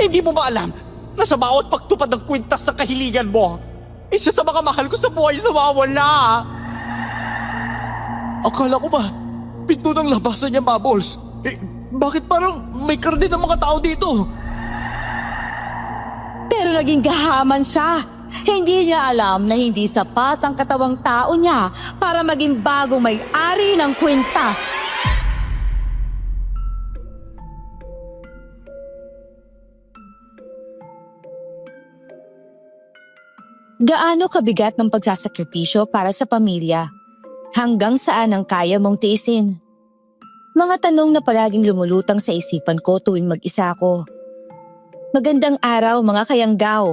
Hindi mo ba alam na sa bawat pagtupad ng kwintas sa kahiligan mo, isa sa mga mahal ko sa buhay nawawala? Akala ko ba, pinto ng labasan niya, Bubbles? Bakit parang may karne ng mga tao dito? Pero naging gahaman siya. Hindi niya alam na hindi sapat ang katawang tao niya para maging bagong may-ari ng kwintas. Gaano kabigat ng pagsasakripisyo para sa pamilya? Hanggang saan ang kaya mong tiisin? Mga tanong na palaging lumulutang sa isipan ko tuwing mag-isa ako. Magandang araw mga kayanggaw.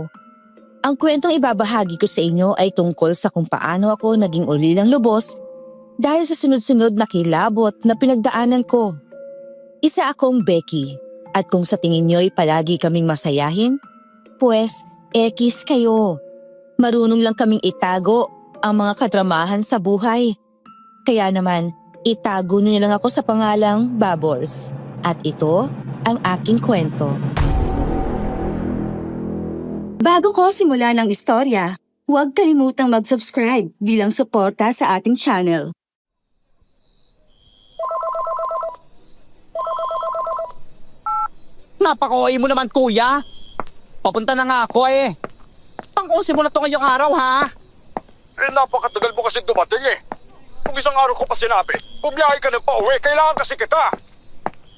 Ang kwentong ibabahagi ko sa inyo ay tungkol sa kung paano ako naging ulilang lubos dahil sa sunod-sunod na kilabot na pinagdaanan ko. Isa akong Becky at kung sa tingin nyo'y palagi kaming masayahin, pues ekis kayo. Marunong lang kaming itago ang mga kadramahan sa buhay. Kaya naman, itago niyo lang ako sa pangalang Bubbles. At ito ang aking kwento. Bago ko simulan ang istorya, huwag kalimutang mag-subscribe bilang suporta sa ating channel. Napaka-OA mo naman, kuya. Papunta na nga ako eh. Pang-usin mo na to ngayong araw, ha? Napakatagal mo kasi dumating eh. Kung isang araw ko pa sinabi, bumiyahe ka na pa uwi, kailangan kasi kita.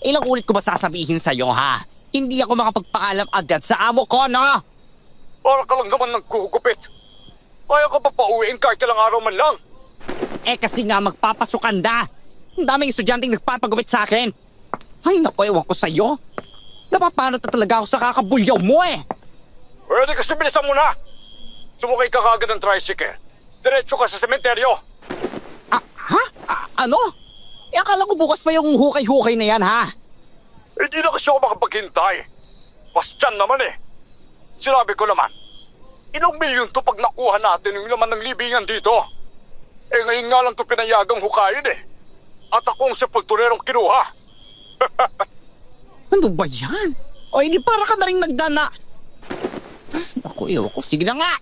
Ilang ulit ko ba sasabihin sa'yo, ha? Hindi ako makapagpaalam agad sa amo ko, no? Para ka lang naman nagkukupit. Kaya ka pa pauwiin kahit ilang araw man lang. Eh kasi nga magpapasukan da. Ang daming estudyanteng nagpapagupit sa akin. Ay naku, ewan ko sa'yo. Napapano talaga ako sa kakabulyaw mo eh. Pwede kasi bilisan mo na. Sumakay ka kagad ng tricycle. Diretso ka sa sementeryo. Ano? Akala ko bukas pa yung hukay-hukay na yan, ha? Hindi na kasi ako makapaghintay. Bastian naman eh. Sinabi ko naman, ilang milyon to pag nakuha natin yung laman ng libingan dito. Eh ngayon nga lang to pinayagang hukayin eh. At ako ang sepulturerong kinuha. Ano ba yan? O hindi para ka na rin nagdana. Ako, ewan ko. Sige na nga.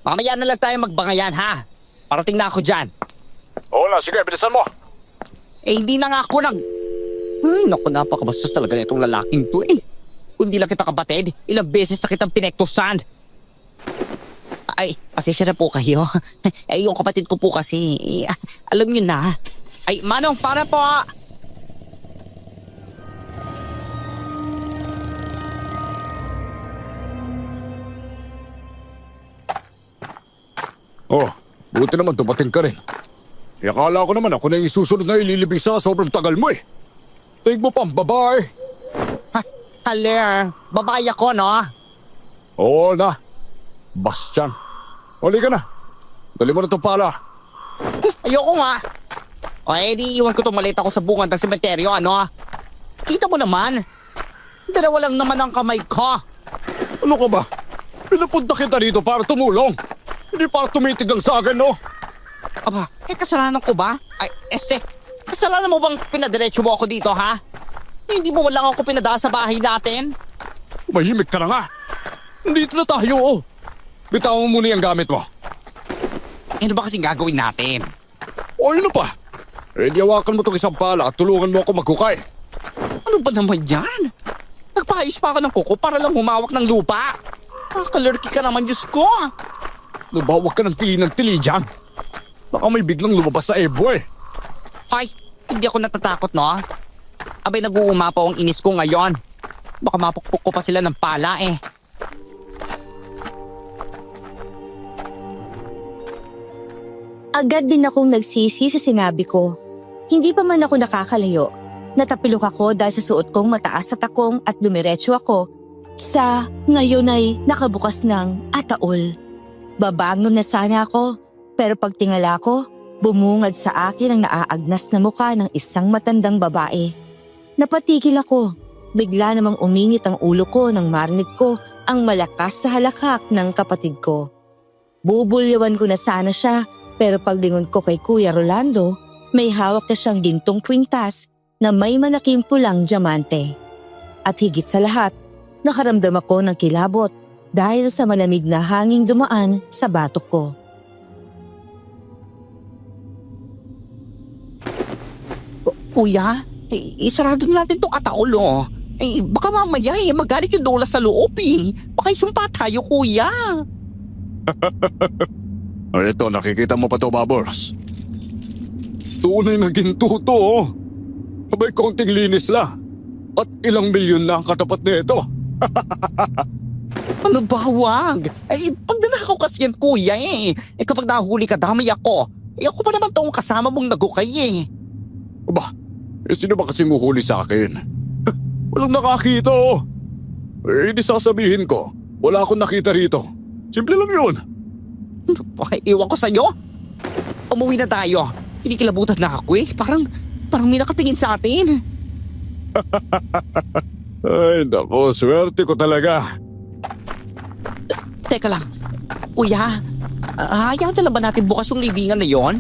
Mamaya na lang tayo magbangayan, ha? Parating na ako dyan. Oo na, sige, bilisan mo. Eh hindi na nga ako Ay naku, napakabastos talaga na itong lalaking to eh. Kung di lang kita kabatid, ilang beses na kitang pinektosan. Ay, pasensya na po kayo. Ay, yung kapatid ko po kasi, alam niyo na. Ay, Manong, para po. Oh, buti naman dumating ka rin. Akala ko naman ako na yung susunod na ililibing sa sobrang tagal mo eh. Tingin mo pang babae. Haler, babae ako, no? Oo na. Bastian. Huli ka na. Dali mo na itong pala. Ayoko nga. O, di iwan ko itong malita ko sa bungan ng sementeryo, ano? Kita mo naman. Dalawa lang naman ang kamay ko. Ano ka ba? Pinapunta kita dito para tumulong. Hindi para tumitig lang sa akin, no? Aba, kasalanan ko ba? Ay, kasalanan mo bang pinadiretso mo ako dito, ha? Hindi mo lang ako pinadaan sa bahay natin? Mahimik ka na nga. Dito na tayo, oh. Bitawan mo muna yung gamit mo. Ano ba kasing gagawin natin? O, yun na pa. Di hawakan mo itong isang pala at tulungan mo ako maghukay. Ano ba naman yan? Nagpaayos pa ako ng kuko para lang humawak ng lupa. Nakakalurky ka naman, Diyos ko. Nabawag ka ng tili dyan. Baka may biglang lumabas sa ebo eh. Ay, hindi ako natatakot, no? Abay, nag-uumapaw ang inis ko ngayon. Baka mapukpuk ko pa sila ng pala eh. Agad din akong nagsisi sa sinabi ko. Hindi pa man ako nakakalayo. Natapilok ako dahil sa suot kong mataas sa takong at dumiretso ako sa ngayon ay nakabukas ng ataol. Babangon na sana ako, pero pagtingala ko, bumungad sa akin ang naaagnas na mukha ng isang matandang babae. Napatigil ako. Bigla namang uminit ang ulo ko nang marinig ko ang malakas sa halakhak ng kapatid ko. Bubulyawan ko na sana siya, pero paglingon ko kay Kuya Rolando, may hawak na siyang gintong kwintas na may malaking pulang diamante. At higit sa lahat, nakaramdam ako ng kilabot dahil sa malamig na hanging dumaan sa batok ko. Kuya, isarado na natin tong ataulo. Baka mamaya magalit yung Lola sa loob Baka isumpa tayo, kuya. Ito, nakikita mo pa to, Bubbles. Tunay na ginto to, oh. Abay, konting linis lang. At ilang milyon na ang katapat nito. Ano ba, wag? Pag nanakaw kasi yan, kuya kapag nahuli ka, damay ako. Ako pa naman tong kasama mong nagukay Aba, sino ba kasing uhuli sa akin? Walang nakakita, oh. Hindi sasabihin ko. Wala akong nakita rito. Simple lang yun. Iwan ko sa'yo. Umuwi na tayo. Kinikilabutan na ako Parang may nakatingin sa atin. Ay, naku, swerte ko talaga. Teka lang. Kuya, hayaan na lang ba natin bukas yung libingan na yon?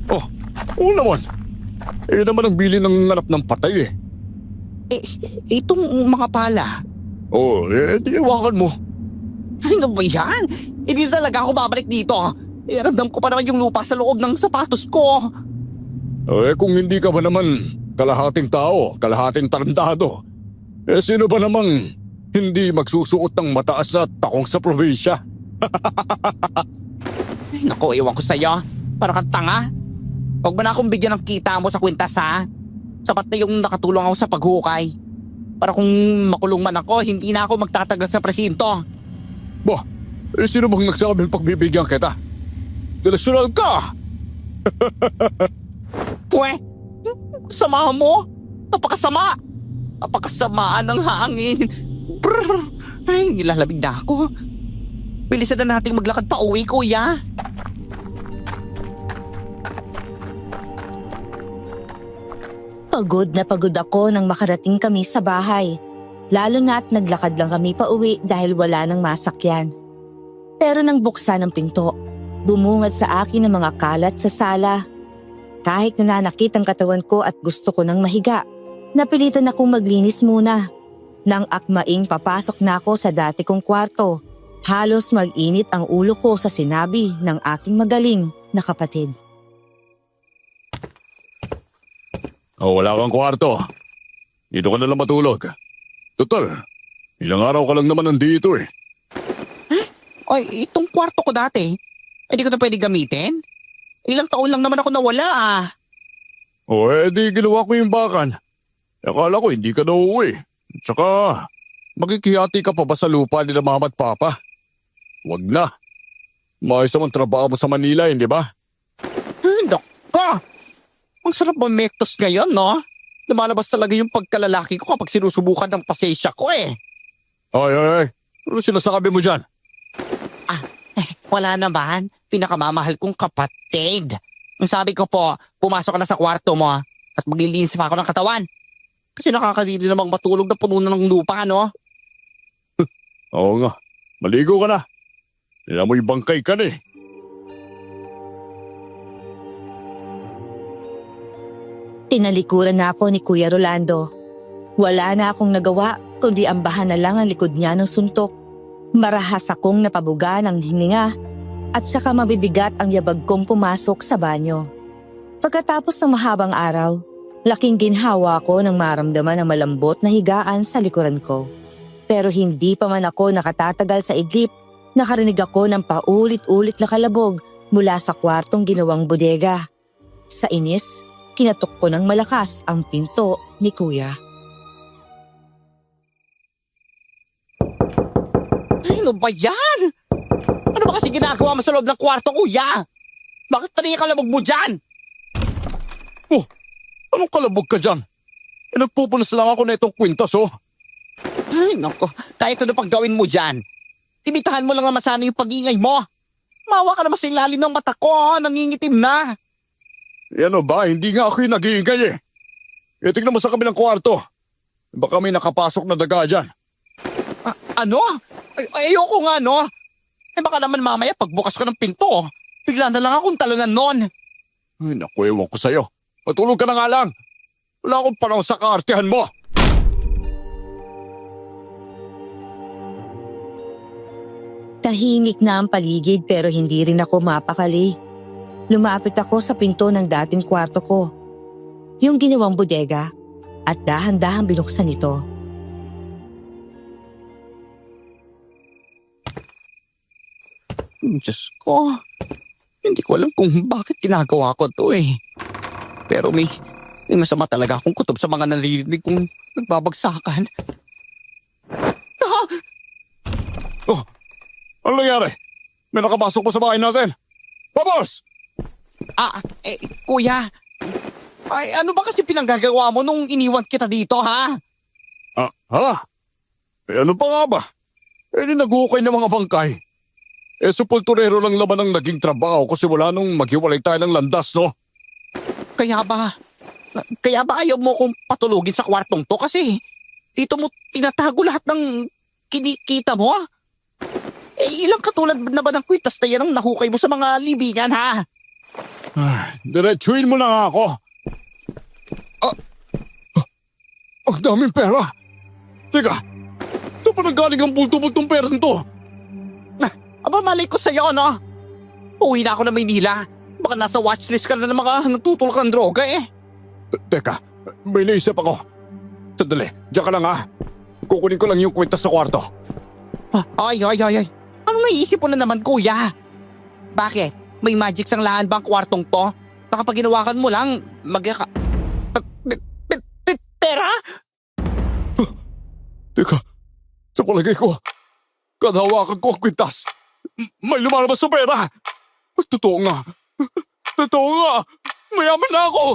Oh, oo naman. Naman ang bili ng nganap ng patay Itong mga pala. Oh, di iwakan mo. Ano ba yan? Hindi talaga ako babalik dito. Ramdam ko pa naman yung lupa sa loob ng sapatos ko. Kung hindi ka ba naman kalahating tao, kalahating tarantado, sino ba namang hindi magsusuot ng mataas na takong sa probinsya? Naku, iwan ko sa'yo. Parang kang tanga. Huwag mo na akong bigyan ng kita mo sa kwintas, ha? Sapat na yung nakatulong ako sa paghukay. Para kung makulong man ako, hindi na ako magtatagal sa presinto. Bah, sino bang nagsabing pagbibigyan kita? Delusional ka! Pwe, sama mo? Napakasama! Napakasamaan ng hangin. Brrr, ay, nilalamig na ako. Bilisan na nating maglakad pa uwi, kuya. Pagod na pagod ako nang makarating kami sa bahay. Lalo na't naglakad lang kami pa uwi dahil wala nang masakyan. Pero nang buksan ang pinto, bumungad sa akin ang mga kalat sa sala. Kahit nananakit ang katawan ko at gusto ko nang mahiga, napilitan akong maglinis muna. Nang akmaing papasok na ako sa dati kong kwarto, halos mag-init ang ulo ko sa sinabi ng aking magaling na kapatid. Oh, wala kang kwarto. Dito ka na lang matulog. Total, ilang araw ka lang naman nandito Ay, itong kwarto ko dati. Hindi ko na pwede gamitin? Ilang taon lang naman ako nawala O di ginawa ko yung bakan. Akala ko hindi ka na uuwi. Tsaka, makikihati ka pa ba sa lupa nila mama at papa? Wag na. Maayos naman trabaho mo sa Manila, hindi ba? Daka! Ang sarap mamektos ngayon, no? Lumalabas talaga yung pagkalalaki ko kapag sinusubukan ng pasensya ko Ay, ano sinasabi mo dyan? Wala naman. Pinakamamahal kong kapatid. Ang sabi ko po, pumasok ka na sa kwarto mo at maglilinis pa ako ng katawan. Kasi nakakadili namang matulog na puno na ng lupa, no? Oo nga, maligo ka na. Amoy bangkay ka na Tinalikuran na ako ni Kuya Rolando. Wala na akong nagawa kundi ambahan na lang ang likod niya ng suntok. Marahas akong napabuga ng hininga at saka mabibigat ang yabag kong pumasok sa banyo. Pagkatapos ng mahabang araw, laking ginhawa ko nang maramdaman ang malambot na higaan sa likuran ko. Pero hindi pa man ako nakatatagal sa idlip, nakarinig ako ng paulit-ulit na kalabog mula sa kwartong ginawang bodega. Sa inis, kinatok ko ng malakas ang pinto ni Kuya. Ano ba yan? Ano ba kasi ginagawa mo sa loob ng kwarto, kuya? Bakit pa rin kalabog mo dyan? Oh, anong kalabog ka dyan? Nagpupunas lang ako na itong kwintas, Ay, naku. Kahit ano pang gawin mo dyan. Imitahan mo lang naman sana yung pag-ingay mo. Mawa ka naman sa ilalim ng mata ko, nangingitim na. Ano ba? Hindi nga ako yung nag-iingay tingnan mo sa kabilang kwarto. Baka may nakapasok na daga dyan. Ano? Ayoko nga, no? Baka naman mamaya pagbukas ko ng pinto, bigla na lang akong talunan nun. Ay, naku, ewan ko sa'yo. Matulog ka na nga lang. Wala akong panahon sa kaartehan mo. Tahimik na ang paligid pero hindi rin ako mapakali. Lumapit ako sa pinto ng dating kwarto ko. Yung ginawang bodega at dahan-dahan binuksan ito. Diyos ko, hindi ko alam kung bakit ginagawa ko to eh. Pero may masama talaga akong kutob sa mga naririnig kong nagbabagsakan. Oh, ano nangyari? May nakapasok pa sa bahay natin. Babos! Kuya, ay ano ba kasi pinanggagawa mo nung iniwan kita dito ha? Ha? Eh ano pa nga ba? Eh di naghukay ng mga bangkay. Eh supulturero lang naman ang naging trabaho ko simula nung maghiwalay tayo ng landas, no? Kaya ba ayaw mo kong patulugin sa kwartong to kasi dito mo pinatago lahat ng kinikita mo? Eh ilang katulad na ba ng kwintas na yan ang nahukay mo sa mga libingan ha? Diretsuin mo na nga ako. Ang daming pera. Teka, saan pa nanggaling ang bulto-bultong pera nito? Aba malay ko sa'yo no? Uwi na ako na Maynila. Baka nasa watchlist ka na ng mga nagtutulak ng droga eh. Teka, may naisip ako. Sandali, diyan ka lang ha. Kukunin ko lang yung kwenta sa kwarto. Ay. Ano naisip mo na naman kuya? Bakit? May magic sang lahan ba ang kwartong to? Nakapag ginawakan mo lang, pera? Teka, sa palagay ko, kada hawakan ko ang kwintas, may lumalabas sa pera. Totoo nga. Mayaman na ako.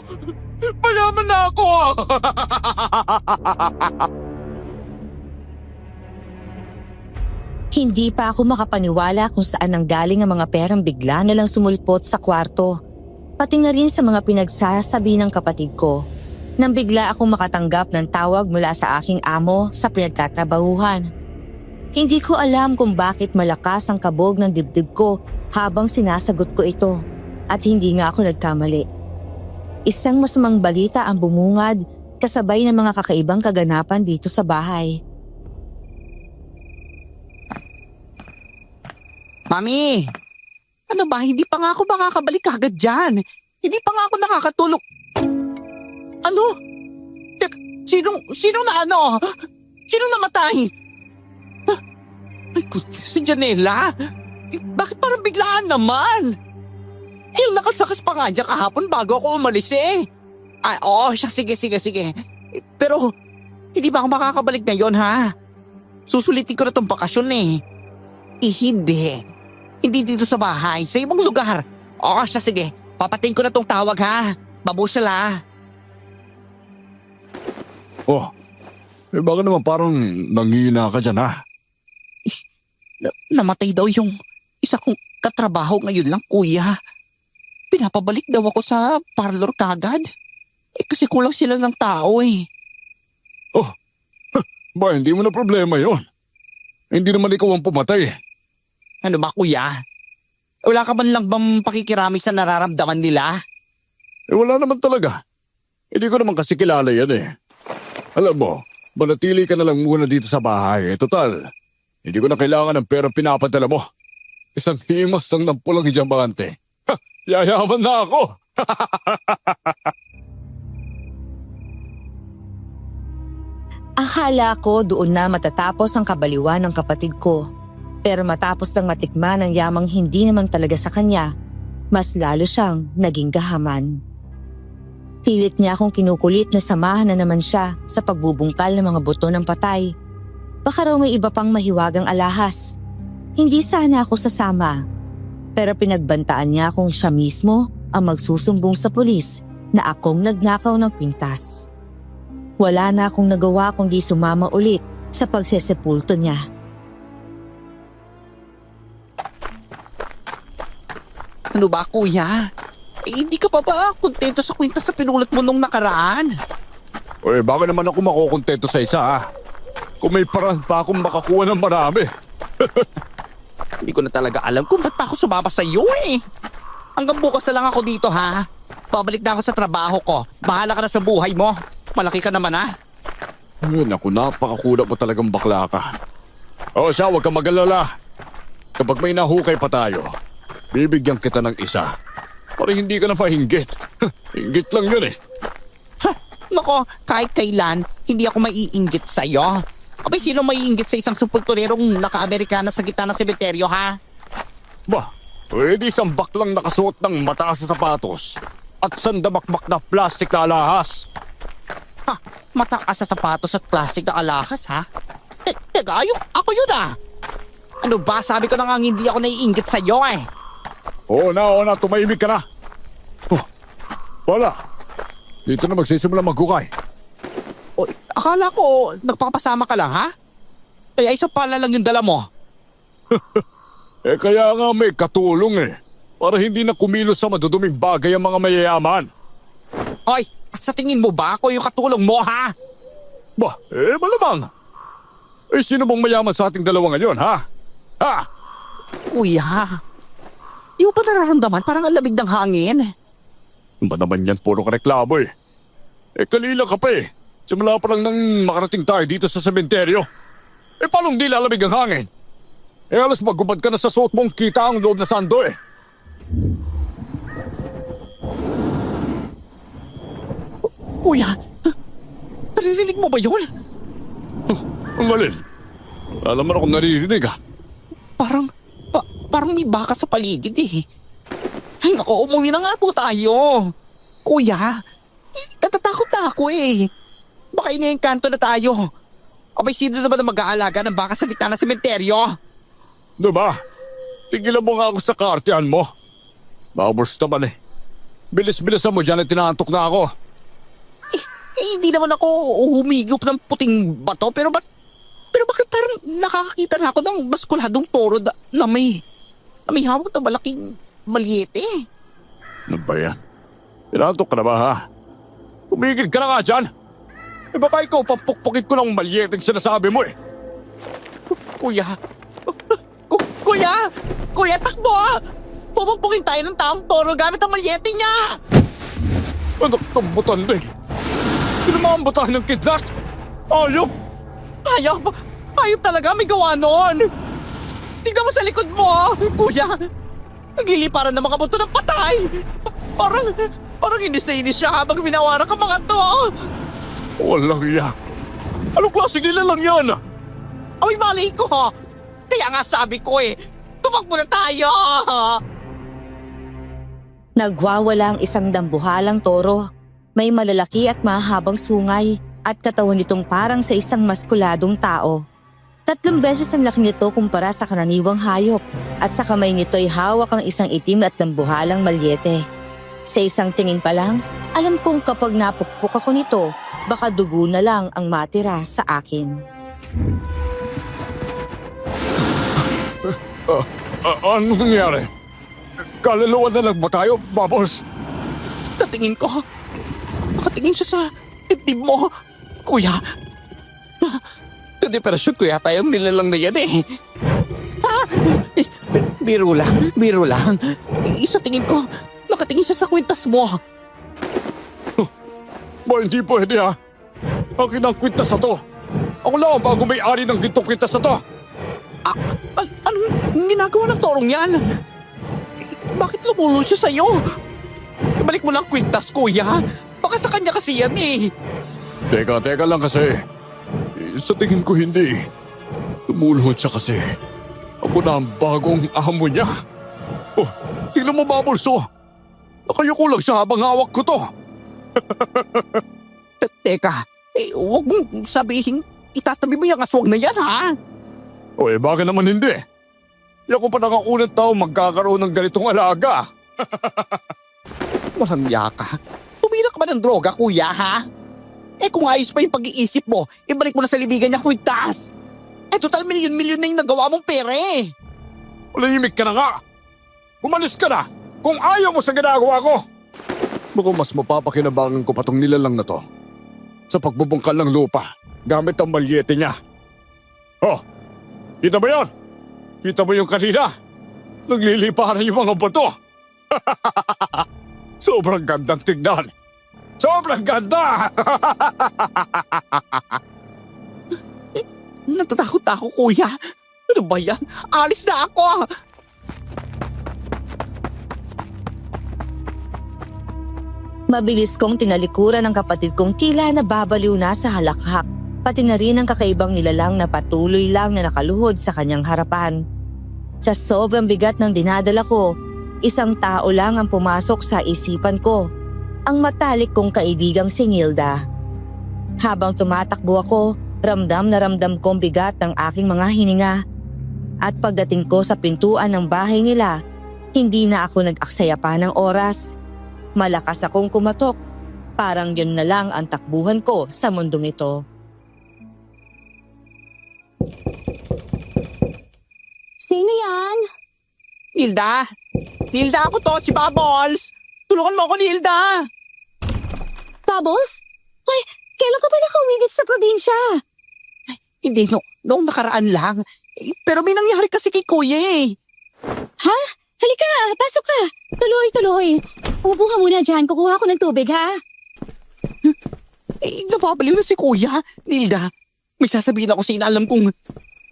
Hindi pa ako makapaniwala kung saan nanggaling ang mga perang bigla na lang sumulpot sa kwarto. Pati na rin sa mga pinagsasabi ng kapatid ko. Nang bigla akong makatanggap ng tawag mula sa aking amo sa pinagtatrabahuhan. Hindi ko alam kung bakit malakas ang kabog ng dibdib ko habang sinasagot ko ito. At hindi nga ako nagkamali. Isang masamang balita ang bumungad kasabay ng mga kakaibang kaganapan dito sa bahay. Mami! Ano ba? Hindi pa nga ako makakabalik agad dyan. Hindi pa nga ako nakakatulog. Ano? Tek, sino na ano? Sino namatay? Ay, si Janela? Bakit parang biglaan naman? Yung nakasakas pa nga dyan kahapon bago ako umalis eh. Ay, oo, siya, sige. Pero, hindi ba ako makakabalik ngayon ha? Susulitin ko na tong bakasyon eh. Hindi. Hindi dito sa bahay, sa ibang lugar. Oo, siya, sige. Papatiin ko na tong tawag ha. Babusyal ha. Oh, eh baka naman parang nangihina ka dyan ha? Namatay daw yung isa kong katrabaho ngayon lang, kuya. Pinapabalik daw ako sa parlor kagad. Eh kasi kulang sila ng tao eh. Oh, ba hindi mo na problema yon. Hindi naman ikaw ang pumatay. Ano ba, kuya? Wala ka man lang bang pakikirami sa nararamdaman nila? Eh wala naman talaga. Hindi ko naman kasi kilala yan eh. Alam mo, manatili ka na lang muna dito sa bahay. Eh total, hindi ko na kailangan ng pera pinapadala mo. Isang himas ang nampulang hijambante. Ha, yayaman na ako. Akala ko doon na matatapos ang kabaliwan ng kapatid ko. Pero matapos nang matikman ang yamang hindi naman talaga sa kanya, mas lalo siyang naging gahaman. Pilit niya akong kinukulit na samahan na naman siya sa pagbubungkal ng mga buto ng patay. Baka raw may iba pang mahiwagang alahas. Hindi sana ako sasama. Pero pinagbantaan niya akong siya mismo ang magsusumbong sa pulis na akong nagnakaw ng kwintas. Wala na akong nagawa kundi sumama ulit sa pagsesepulto niya. Ano ba, kuya? Eh, hindi ka pa ba kontento sa kwintas sa pinulot mo nung nakaraan? Eh baka naman ako makukontento sa isa ha? Kung may paraan pa akong makakuha ng marami. Hindi ko na talaga alam kung ba't pa ako sumama sa iyo eh. Hanggang bukas na lang ako dito ha. Babalik na ako sa trabaho ko. Bahala ka na sa buhay mo. Malaki ka naman ha. Naku, napakakulat mo talagang bakla ka. O siya, huwag kang mag-alala. Kapag may nahukay pa tayo, bibigyan kita ng isa. Para hindi ka na mahinggit. Hinggit lang yun eh. Nako, kahit kailan, hindi ako maiinggit sa'yo. Abay, sino maiinggit sa isang supulturerong naka-Amerikana sa gitna ng sementeryo, ha? Bah, pwede isang baklang nakasuot ng mataas na sapatos at sandamakmak na plastic na alahas. Ha? Mataas sa sapatos at plastic na alahas, ha? Teka, ako yun, ah! Ano ba? Sabi ko na nga hindi ako naiinggit sa'yo, eh. Oo na, tumahimik ka na. Oh, wala. Dito na magsisimula maghukay. O, akala ko, nagpapasama ka lang, ha? Kaya isa pala lang yung dala mo. Kaya nga may katulong eh. Para hindi na kumilos sa maduduming bagay ang mga mayayaman. Hoy, at sa tingin mo ba ako yung katulong mo, ha? Bah, malamang. Sino bang mayaman sa ating dalawa ngayon, ha? Ha? Kuya, di mo ba nararamdaman parang ang lamig ng hangin? Ba naman yan, puro ka reklamo eh. Kalila ka pa eh. Simula pa lang nang makarating tayo dito sa sementeryo. Paano hindi lalamig ang hangin? Alas magubad ka na sa suot mong kita ang loob na sando eh. Kuya, naririnig mo ba yun? Ang alin? Alam mo na kung naririnig ah. Parang may baka sa paligid eh. Ay naku, umuwi na nga po tayo. Kuya, natatakot na ako eh. Baka iniengkanto na tayo. Abay, sino naman ang mag-aalaga ng baka sa gitna ng sementeryo? Diba? Tigilan mo nga ako sa kaartihan mo. Babos naman eh. Bilis-bilisan mo dyan at tinaantok na ako. Hindi naman ako humigop ng puting bato pero bakit parang nakakakita na ako ng baskuladong toro na may hawak na malaking malyete. Ano ba yan? Tinaantok ka na ba ha? Tumigil ka na nga dyan. Baka ikaw pampukpukin ko ng malyeteng sinasabi mo eh. Kuya! Kuya, takbo! Pupukpukin tayo ng taong toro gamit ang malyete niya! Anak ng butanding! Pinamambot tayo ng kidlat! Ayop! Ayop talaga, may gawa noon! Tignan mo sa likod mo! Kuya! Nagliliparan ng mga buto ng patay! Parang inis na inis siya habang minawarak ang mga to! Walang iya! Anong klaseng nila lang yan? Ay, mali ko! Kaya nga sabi ko eh, tumakbo na tayo! Nagwawala ang isang dambuhalang toro. May malalaki at mahabang sungay at katawan nitong parang sa isang maskuladong tao. 3 beses ang laki nito kumpara sa karaniwang hayop at sa kamay nito ay hawak ang isang itim at dambuhalang malyete. Sa isang tingin pa lang, alam kong kapag napukpok ako nito, baka dugo na lang ang matira sa akin. Ano nangyari? Kaluluwa na lang ba tayo, Bubbles? Sa tingin ko, nakatingin siya sa dibdib mo. Kuya, depresyon ko yata yung nilalang na yan eh. Biro lang. Isa tingin ko, nakatingin siya sa kwintas mo. Ba, hindi pwede ha? Akin ang kwintas na to. Ako lang ang bago may-ari ng gintong kwintas na to. Anong ginagawa ng torong yan? Bakit lumulo siya sa'yo? Ibalik mo lang kwintas, kuya. Baka sa kanya kasi yan eh. Teka lang kasi. Sa tingin ko hindi. Lumuluhod siya kasi. Ako na ang bagong amo niya. Oh, tingnan mo Bubbles oh. Nakayuko lang siya habang hawak ko to. Teka, huwag mong sabihin itatabi mo yung aswang na yan, ha? O bakit naman hindi? Ako pa nakaunang tao magkakaroon ng ganitong alaga. Walang yaka. Tumira ka ba ng droga, kuya, ha? Kung ayos pa yung pag-iisip mo, ibalik mo na sa libigan niya kwintas. Total milyon-milyon na yung nagawa mong pera eh. Malahimik ka na nga. Umalis ka na kung ayaw mo sa ginagawa ko. Baka mas mapapakinabangan ko pa tong nilalang na to sa pagbubungkal ng lupa gamit ang malyete niya. Oh, kita ba yan? Kita mo yung kanina? Nagliliparan yung mga bato. Sobrang gandang tignan. Sobrang ganda! Natatakot ako, kuya. Ano ba yan? Alis na ako! Mabilis kong tinalikuran ang kapatid kong tila nababaliw na sa halakhak, pati na rin ang kakaibang nilalang na patuloy lang na nakaluhod sa kanyang harapan. Sa sobrang bigat ng dinadala ko, isang tao lang ang pumasok sa isipan ko, ang matalik kong kaibigang si Nilda. Habang tumatakbo ako, ramdam na ramdam kong bigat ng aking mga hininga. At pagdating ko sa pintuan ng bahay nila, hindi na ako nag-aksaya pa ng oras. Malakas akong kumatok, parang yun na lang ang takbuhan ko sa mundong ito. Sino yan? Nilda? Nilda, ako to, si Bubbles! Tulungan mo ako, Nilda! Bubbles? Hoy, kailan ka ba nakauwi dito sa probinsya? Hindi, noong nakaraan lang. Pero may nangyari kasi kay Kuya eh. Ha? Halika, pasok ka. Tuloy. Upo ka muna dyan, kukuha ko ng tubig ha. Napapaliw na si Kuya. Nilda, may sasabihin ako sa inaalam kong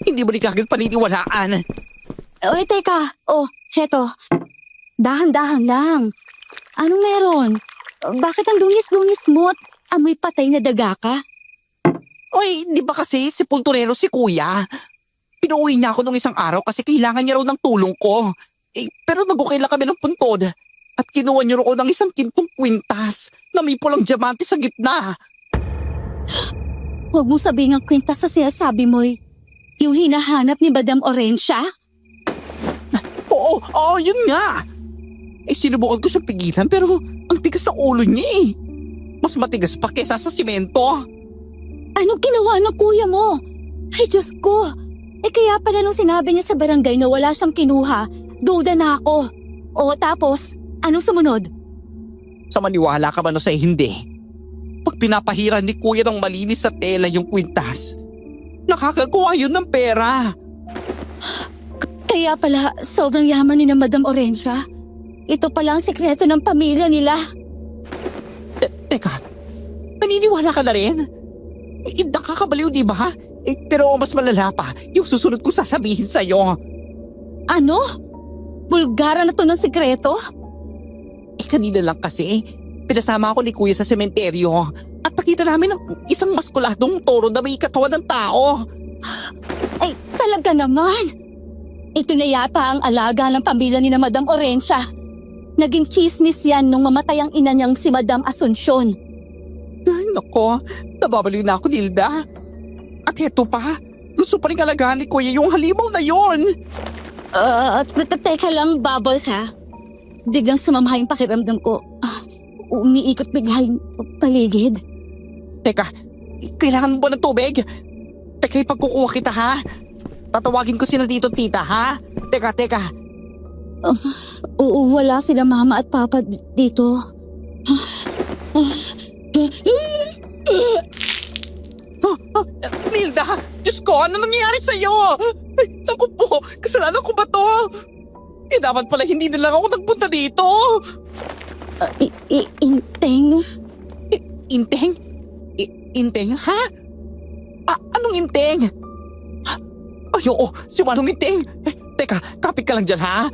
hindi mo rin kagad paniniwalaan. Uy, teka. Heto. Dahan-dahan lang. Anong meron? Bakit ang dungis-dungis mo at amoy patay na daga ka? Oy, di ba kasi sepulturero si Kuya? Pinuwi niya ako nung isang araw kasi kailangan niya raw ng tulong ko. Pero nag-okay lang kami ng puntod at kinuha niya raw ng isang kintong kwintas na may pulang diamante sa gitna. Huwag mo sabihin ang kwintas sa sinasabi mo eh. Yung hinahanap ni Madam Orencia? Oo, yun nga. Sinubukan ko siyang pigilan pero ang tigas sa ulo niya eh. Mas matigas pa kesa sa simento. Anong ginawa ng kuya mo? Ay, Diyos ko. Kaya pala nung sinabi niya sa barangay na wala siyang kinuha, duda na ako. Tapos, anong sumunod? Sa maniwala ka man o sa hindi, pag pinapahiran ni Kuya ng malinis sa tela yung kwintas, nakakagawa yun ng pera. Kaya pala, sobrang yaman ni na Madam Orencia. Ito pala ang sikreto ng pamilya nila. Teka, naniniwala ka na rin? Nakakabaliw, di ba? Pero mas malala pa, yung susunod ko sasabihin sa'yo. Ano? Bulgara na to ng sikreto? Kanina lang kasi, pinasama ako ni Kuya sa sementeryo at nakita namin ang isang maskuladong toro na may katawan ng tao. Ay, talaga naman. Ito na yata ang alaga ng pamilya ni na Madam Orencia. Naging chismis yan nung mamatay ang ina niyang si Madam Asuncion. Ay, nako, nababaliw na ako, Nilda. At heto pa, gusto pa rin alagaan ni Kuya yung halimaw na yon. Teka lang, Bubbles ha. Biglang sumamahay yung pakiramdam ko. Umiikot bigla yung paligid. Teka, kailangan mo ba ng tubig? Teka, ipagkukuha kita ha. Tatawagin ko sila dito, tita ha. Teka. Wala sila mama at papa dito. Nilda, Diyos ko, ano nangyayari sa'yo? Ay, naku po, kasalanan ko ba to? Dapat pala hindi na lang ako nagpunta dito. Inteng? Inteng? Inteng, ha? Anong inteng? Ay, oo, si Manong Inteng. Teka, kapit ka lang dyan, ha?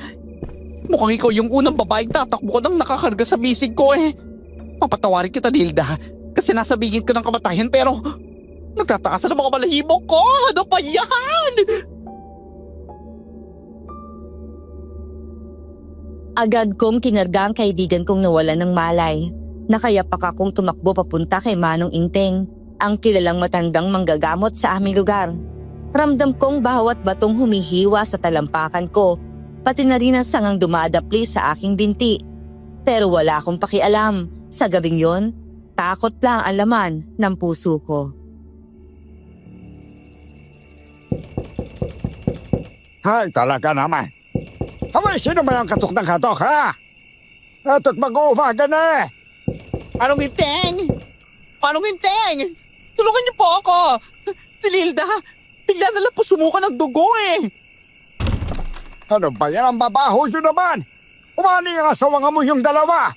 Mukhang ikaw yung unang babaeng tatakbo ko nang nakakarga sa bisig ko eh. Papatawarin kita, Nilda, kasi nasa bingit ko ng kamatayan pero nagtataasan ang mga balahibok ko. Ano pa yan? Agad kong kinarga ang kaibigan kong nawala ng malay. Nakayapak akong tumakbo papunta kay Manong Inteng, ang kilalang matandang manggagamot sa aming lugar. Ramdam kong bawat batong humihiwa sa talampakan ko, pati na rin ang sangang dumadapli sa aking binti. Pero wala akong pakialam. Sa gabing yon, takot lang ang laman ng puso ko. Hay, talaga naman. Abay, sino ba yung katok ng katok, ha? Atok mag-uumaga na eh. Manong Inteng! Manong Inteng! Tulungan niyo po ako! Si Nilda, bigla na lang po sumuka ng dugo eh. Ano ba yan? Ang babaho nyo naman. Umani ang asawang mo yung dalawa.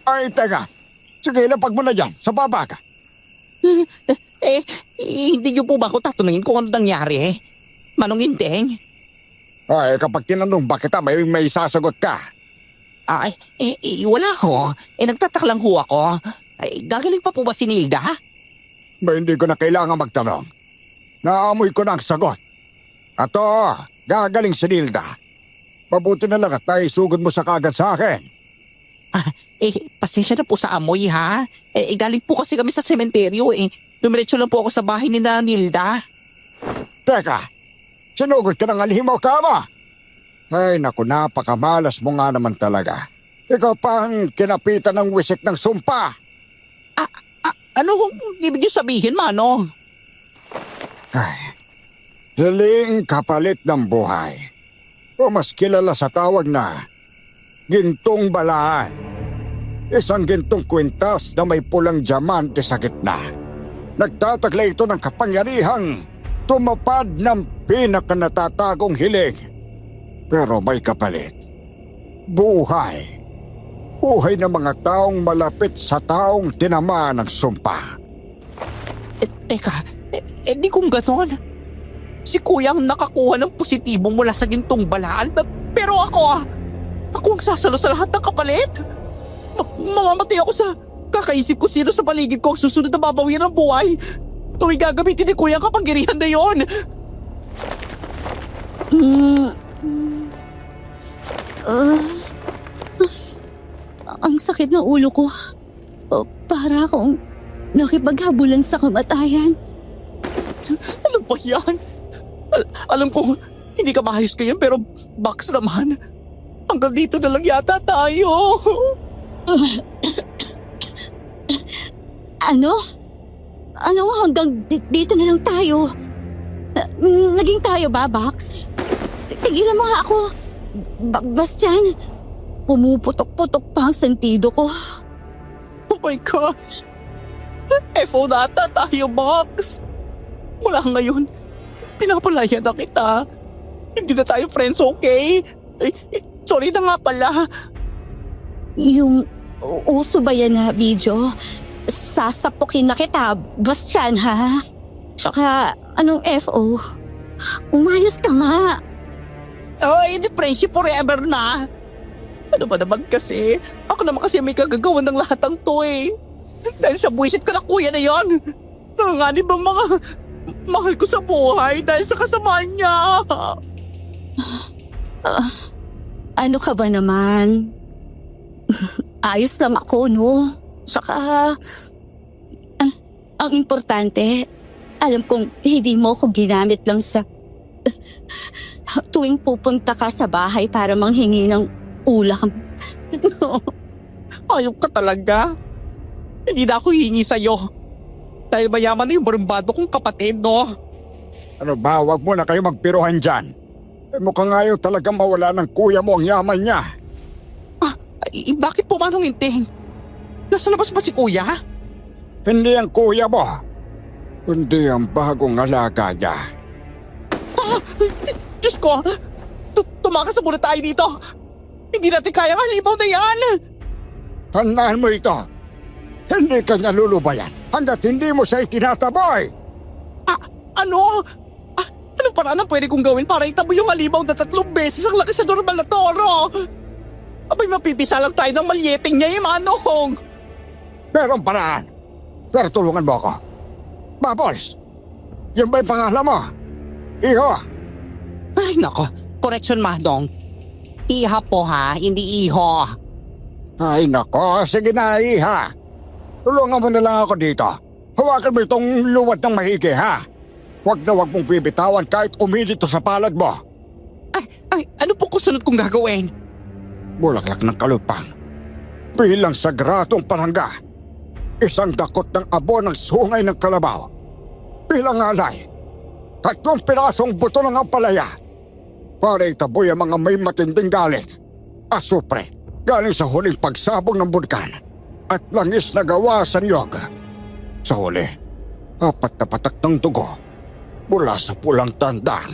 Ay, teka. Sige, lapag mo na dyan. Sa baba ka. Hindi niyo po ba ako tatanungin kung ano nangyari eh? Manong Inteng? Ay, kapag tinanong ba kita, may sasagot ka. Ay, wala ho. Nagtatak lang ho ako. Gagaling pa po ba si Nilda? Ba hindi ko na kailangan magtanong. Naamoy ko na ang sagot. Ato, gagaling si Nilda. Mabuti na lang at naisugod mo sa kagad sa akin. Pasensya na po sa amoy ha. Galing po kasi kami sa sementeryo Dumiretso lang po ako sa bahay ni Nilda. Teka, sinugod ka ng alimaw ka ba? Ay naku, napakamalas mo nga naman talaga. Ikaw pa ang kinapitan ng wisik ng sumpa. Ano kung ibig niyo sabihin, Manong? Ay, hiling kapalit ng buhay. O mas kilala sa tawag na gintong balaan. Isang gintong kwintas na may pulang diamante sa gitna. Nagtataglay ito ng kapangyarihang tumapad ng pinakanatatagong hiling. Pero may kapalit. Buhay. Buhay ng mga taong malapit sa taong tinamaan ng sumpa. Teka, di kung ganon. Si Kuya ang nakakuha ng positibo mula sa gintong balaan. Pero ako ang sasalo sa lahat ng kapalit. Mamamatay ako sa kakaisip ko sino sa paligid ko ang susunod na babawian ng buhay. Tuwing gagamitin ni Kuya ang kapangyarihan na yon. Ang sakit ng ulo ko. Para akong nakipaghabulan sa kamatayan. Ano ba yan? Alam ko, hindi ka maayos ngayon pero Box naman. Hanggang dito na lang yata tayo. Ano? Ano hanggang dito na lang tayo? Naging tayo ba, Box? Tigilan mo nga ako. Bastian, pumuputok-putok pa ang sentido ko. Oh my gosh. FO na ata tayo, Box. Mula ngayon, pinapalaya na kita. Hindi na tayo friends, okay? Sorry na nga pala. Yung uso ba yan na video? Sasapukin na kita, Bastian, ha? Tsaka, anong FO? Umayos ka nga. Ay, the friendship forever na. Ano ba naman kasi? Ako naman kasi may kagagawa ng lahat ng to Dahil sa buwisit ko na kuya na yon. Nanganganib ang mga mahal ko sa buhay dahil sa kasamaan niya. Ano ka ba naman? Ayos lang ako, no? Tsaka, ang importante, alam kong hindi mo ako ginamit lang sa tuwing pupunta ka sa bahay para manghingi ng ulam. Ayok ka talaga. Hindi na ako hihingi sa'yo. Dahil mayaman na yung barumbado kong kapatid, no? Ano ba, wag mo na kayo magpiruhan dyan. Mukhang ayaw talagang mawala ng kuya mo ang yaman niya. Bakit po Manong Inteng? Nasa labas ba si Kuya? Hindi ang kuya mo, kundi ang bagong alaga niya. Diyos ko! Tumakas muna tayo dito! Hindi natin kaya ang halimaw na yan! Tandaan mo ito. Hindi ka niya lulubayan hanggat hindi mo siya itinataboy. Ano? Anong paraan ang pwede kong gawin para itabo yung halimaw na 3 beses ang laki sa normal na toro? Abay, mapipisa lang tayo ng malyeting niya Manong! Merong paraan. Pero tulungan mo ako. Bubbles, yun ba yung pangalan mo? Iho. Ay, nako. Correction, Manong. Iha po ha, hindi iho. Ay nako, sige na Iha. Tulungan mo na lang ako dito. Hawakan mo itong luwad ng mahigi ha. Huwag na huwag mong bibitawan kahit uminit to sa palad mo. Ay, ano po kusunod kong gagawin? Bulaklak ng kalupang. Bilang sagradong palangga. Isang dakot ng abo ng sungay ng kalabaw. Bilang alay. 3 pirasong buto ng ampalaya. Para itaboy ang mga may matinding galit. Asupre, galing sa huling pagsabog ng bulkan. At langis na gawa sa niyog. Sa huli, 4 na patak ng dugo mula sa pulang tandang.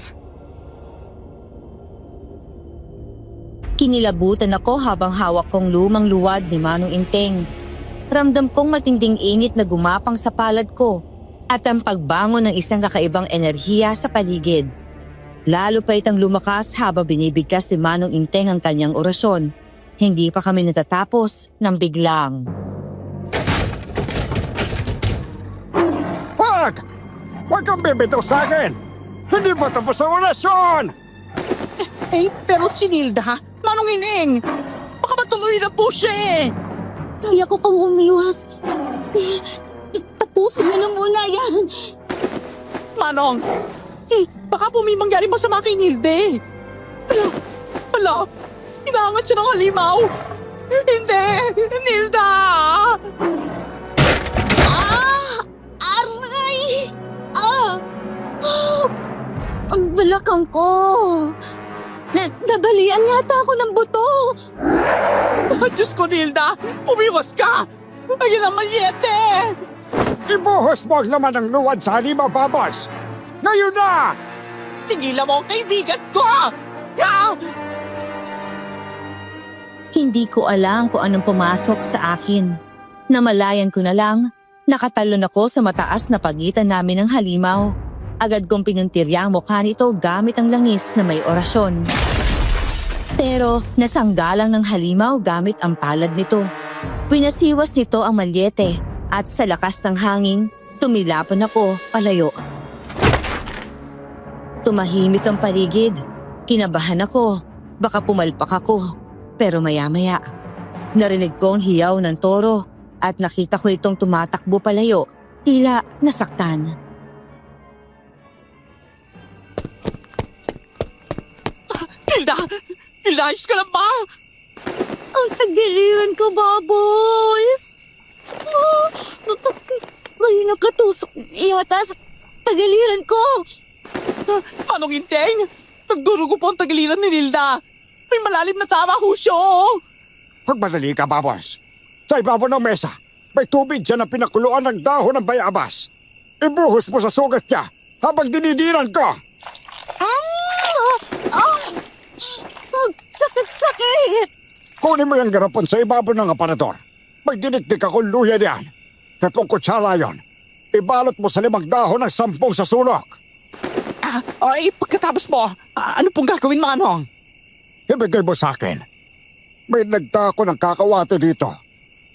Kinilabutan ako habang hawak kong lumang luwad ni Manong Inteng. Ramdam kong matinding init na gumapang sa palad ko at ang pagbangon ng isang kakaibang enerhiya sa paligid. Lalo pa itang lumakas habang binibigkas ni Manong Inteng ang kanyang orasyon. Hindi pa kami natatapos nang biglang. Wag! Huwag kang bibitaw sa akin! Hindi pa tapos ang orasyon! Pero si Nilda, Manong Ining, baka matuloy na po siya eh. Kaya ko pang umiwas. Tapusin mo na muna yan. Manong, baka po may mangyari masama kay Nilda eh. Hala, inaangat siya ng halimaw. Hindi, Nilda! Aray! Ang balakang ko. Nabalian yata ako ng buto. Diyos ko, Nilda, umiwas ka! Ayun ang malyete! Ibuhos mo ang laman ng luwad sa halimaw, Babos! Ngayon na! Tigilan mo ang kaibigan ko! Ah! Hindi ko alam kung anong pumasok sa akin. Namalayan ko na lang, nakatalon ako sa mataas na pagitan namin ng halimaw. Agad kong pinuntirya ang mukha nito gamit ang langis na may orasyon. Pero nasanggalang ng halimaw gamit ang palad nito. Winasiwas nito ang malyete at sa lakas ng hangin, tumilapon ako palayo. Tumahimik ang paligid. Kinabahan ako. Baka pumalpak ako. Pero maya-maya, narinig ko ang hiyaw ng toro at nakita ko itong tumatakbo palayo. Tila nasaktan. Nilda! Nilda, ayos ka lang ba? Ang tagiliran ko, Bubbles! May nakatusok yata sa tagiliran ko. Manong Inteng, nagdurugo po ang tagiliran ni Nilda. May malalim na tama ho siya. Pagmadali ka, Babos! Sa ibabaw ng mesa, may tubig dyan na pinakuluan ng dahon ng bayabas. Ibuhos mo sa sugat niya habang dinidiran ko! Sakit-sakit! Kunin mo yung garapon sa ibabaw ng aparador. May dinikdik akong luya diyan. 3 kutsara yon. Ibalot mo sa 5 dahon ng 10 sa sulok. Pagkatapos mo, ano pong gagawin, Manong? Ibigay mo sa akin. May nagdako ng kakawate dito.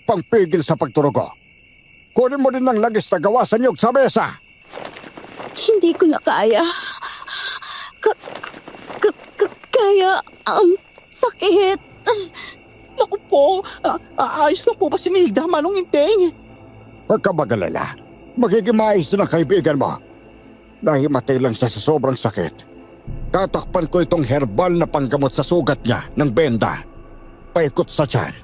Pangpigil sa pagturugo. Kunin mo din ng lagis na gawa sa niyog sa mesa. Hindi ko na kaya. Kaya ang sakit. Naku po, ayos na po ba si Nilda, Manong Inteng? Huwag ka magalala. Magiging maayos na ng kaibigan mo. Nahimatay lang siya sa sobrang sakit. Tatakpan ko itong herbal na panggamot sa sugat niya ng benda. Paikot sa tiyan.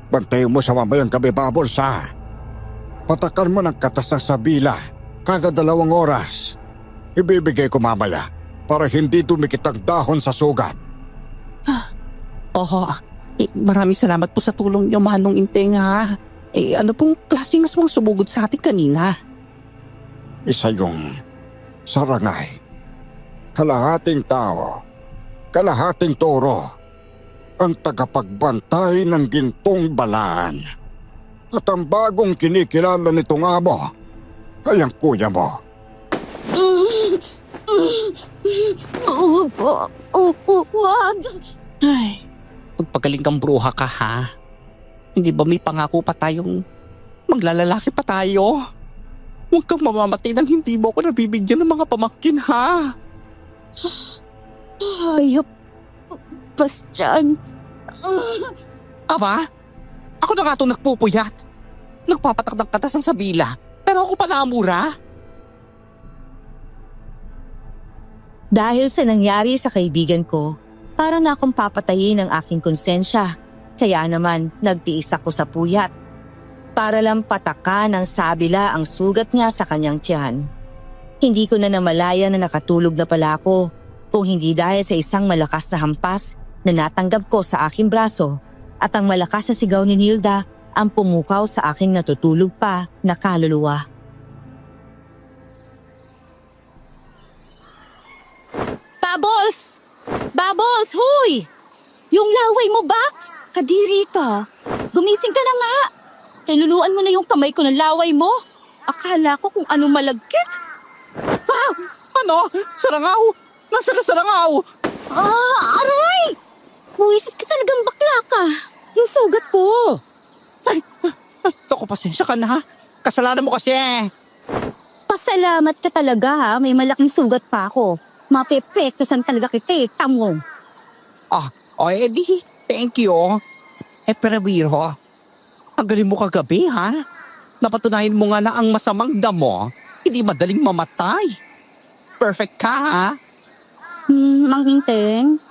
Bantayin mo sa mamayang gabi, Babos, ha? Patakan mo ng katas ng sabila kada 2 oras. Ibibigay ko mamaya para hindi dumikit ang dahon sa sugat. Maraming salamat po sa tulong niyo, Manong Inteng, ha? Ano pong klaseng aswang sumugod sa atin kanina? Isa yung sarangay. Kalahating tao, kalahating toro, ang tagapagbantay ng gintong balaan. At ang bagong kinikilala nitong amo ay ang kuya mo. Wag. Ay, magpagaling kang bruha ka, ha? Hindi ba may pangako pa tayong maglalalaki pa tayo? Huwag kang mamamatay nang hindi mo ako nabibigyan ng mga pamangkin, ha? Hayop. Bastian. Aba, ako na nga itong nagpupuyat. Nagpapatak ng katas ng sabila, pero ako pa namura. Dahil sa nangyari sa kaibigan ko, para na akong papatayin ang aking konsensya. Kaya naman nagtiis ako sa puyat. Para lang patakan ng sabila ang sugat niya sa kanyang tiyan. Hindi ko na namalaya na nakatulog na pala ako. Kung hindi dahil sa isang malakas na hampas na natanggap ko sa aking braso at ang malakas na sigaw ni Nilda ang pumukaw sa aking natutulog pa na kaluluwa. Babos! Babos! Huy! Yung laway mo, Bax! Kadiri ka. Gumising ka na nga. Niluluan mo na yung kamay ko ng laway mo. Akala ko kung anong malagkit. Ano? Sarangaw! Nasaan na sarangaw? Aray! Buwisit ka talagang bakla ka. Yung sugat ko. Naku, pasensya ka na ha. Kasalanan mo kasi. Pasalamat ka talaga ha. May malaking sugat pa ako. Mapepektusan talaga kita eh. Tamo. Edi, thank you. Pero biro, ang galing mo kagabi ha. Napatunayan mo nga na ang masamang damo, hindi madaling mamatay. Perfect ka ha. Mang Inteng,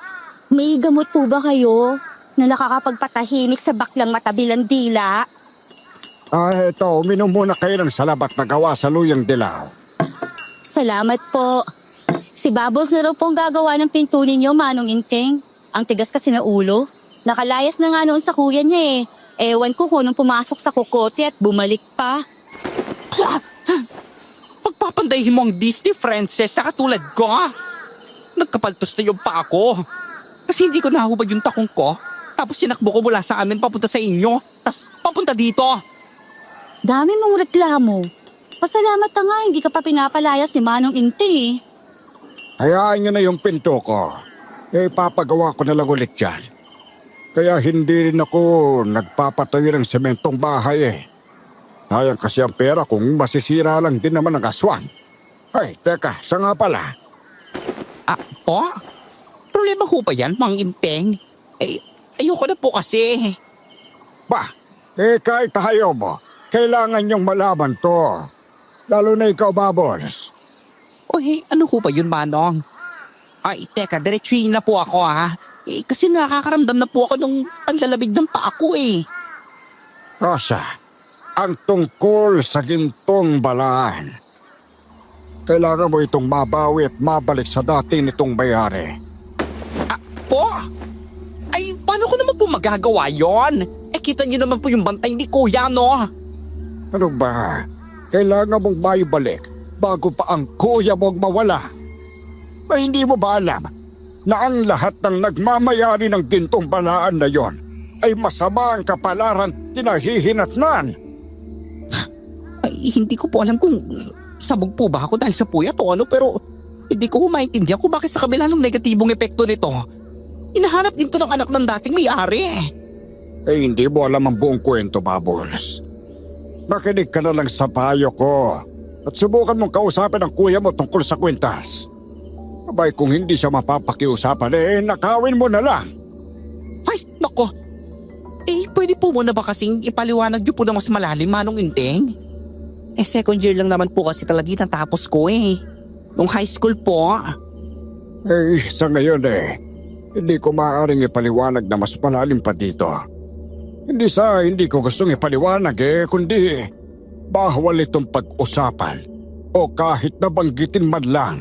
may gamot po ba kayo na nakakapagpatahimik sa baklang matabilang dila? Ito, uminom muna kayo ng salabat na gawa sa luyang dilaw. Salamat po. Si Bubbles na raw pong gagawa ng pinto ninyo, Manong Inteng. Ang tigas kasi na ulo. Nakalayas na nga noon sa kuya niya eh. Ewan ko kung nung pumasok sa kukote at bumalik pa. Pagpapandayin mo ang Disney princess sa katulad ko. Nagkapaltos na yung pa ako. Kasi hindi ko nahubad yung takong ko. Tapos sinakbo ko mula sa amin papunta sa inyo. Tapos papunta dito. Dami mong reklamo. Pasalamat na nga hindi ka pa pinapalayas ni Manong Inteng eh. Hayaan nyo na yung pinto ko. Papagawa ko na lang ulit yan. Kaya hindi rin ako nagpapatayo ng sementong bahay eh. Sayang kasi ang pera kung masisira lang din naman ang aswang. Ay, teka, sa nga pala. Po? Problema ko ba yan, Mang Inteng? Ayoko na po kasi. Bah, kahit tayo mo, kailangan niyong malaman to. Lalo na ikaw, Bubbles. Ano ko ba yun, Manong? Teka, diretsuhin na po ako ha. Kasi nakakaramdam na po ako ng panlalamig ng paa ko eh. Rosa, ang tungkol sa gintong balaan. Kailangan mo itong mabawi at mabalik sa dati nitong bayari. Po? Paano ko naman po magagawa yon? Kita niyo naman po yung bantay ni Kuya, no? Ano ba? Kailangan mong maibalik bago pa ang kuya mong mawala. Hindi mo ba alam na ang lahat ng nagmamayari ng gintong balaan na yon ay masama ang kapalaran tinahihinatnan? Hindi ko po alam kung sabog po ba ako dahil sa puyat o ano, pero hindi ko maintindihan kung bakit sa kabila ng negatibong epekto nito, inahanap din to ng anak ng dating may-ari. Hindi mo alam ang buong kwento, Bubbles. Makinig ka na lang sa payo ko at subukan mong kausapin ang kuya mo tungkol sa kwintas. Abay, kung hindi siya mapapakiusapan, nakawin mo na lang. Ay, nako. Pwede po muna ba kasing ipaliwanag niyo po na mas malalim, Manong Inteng? Second year lang naman po kasi talaga natapos ko eh. Nung high school po. Sa ngayon hindi ko maaaring ipaliwanag na mas malalim pa dito. Hindi ko gustong ipaliwanag kundi bawal itong pag-usapan o kahit nabanggitin man lang.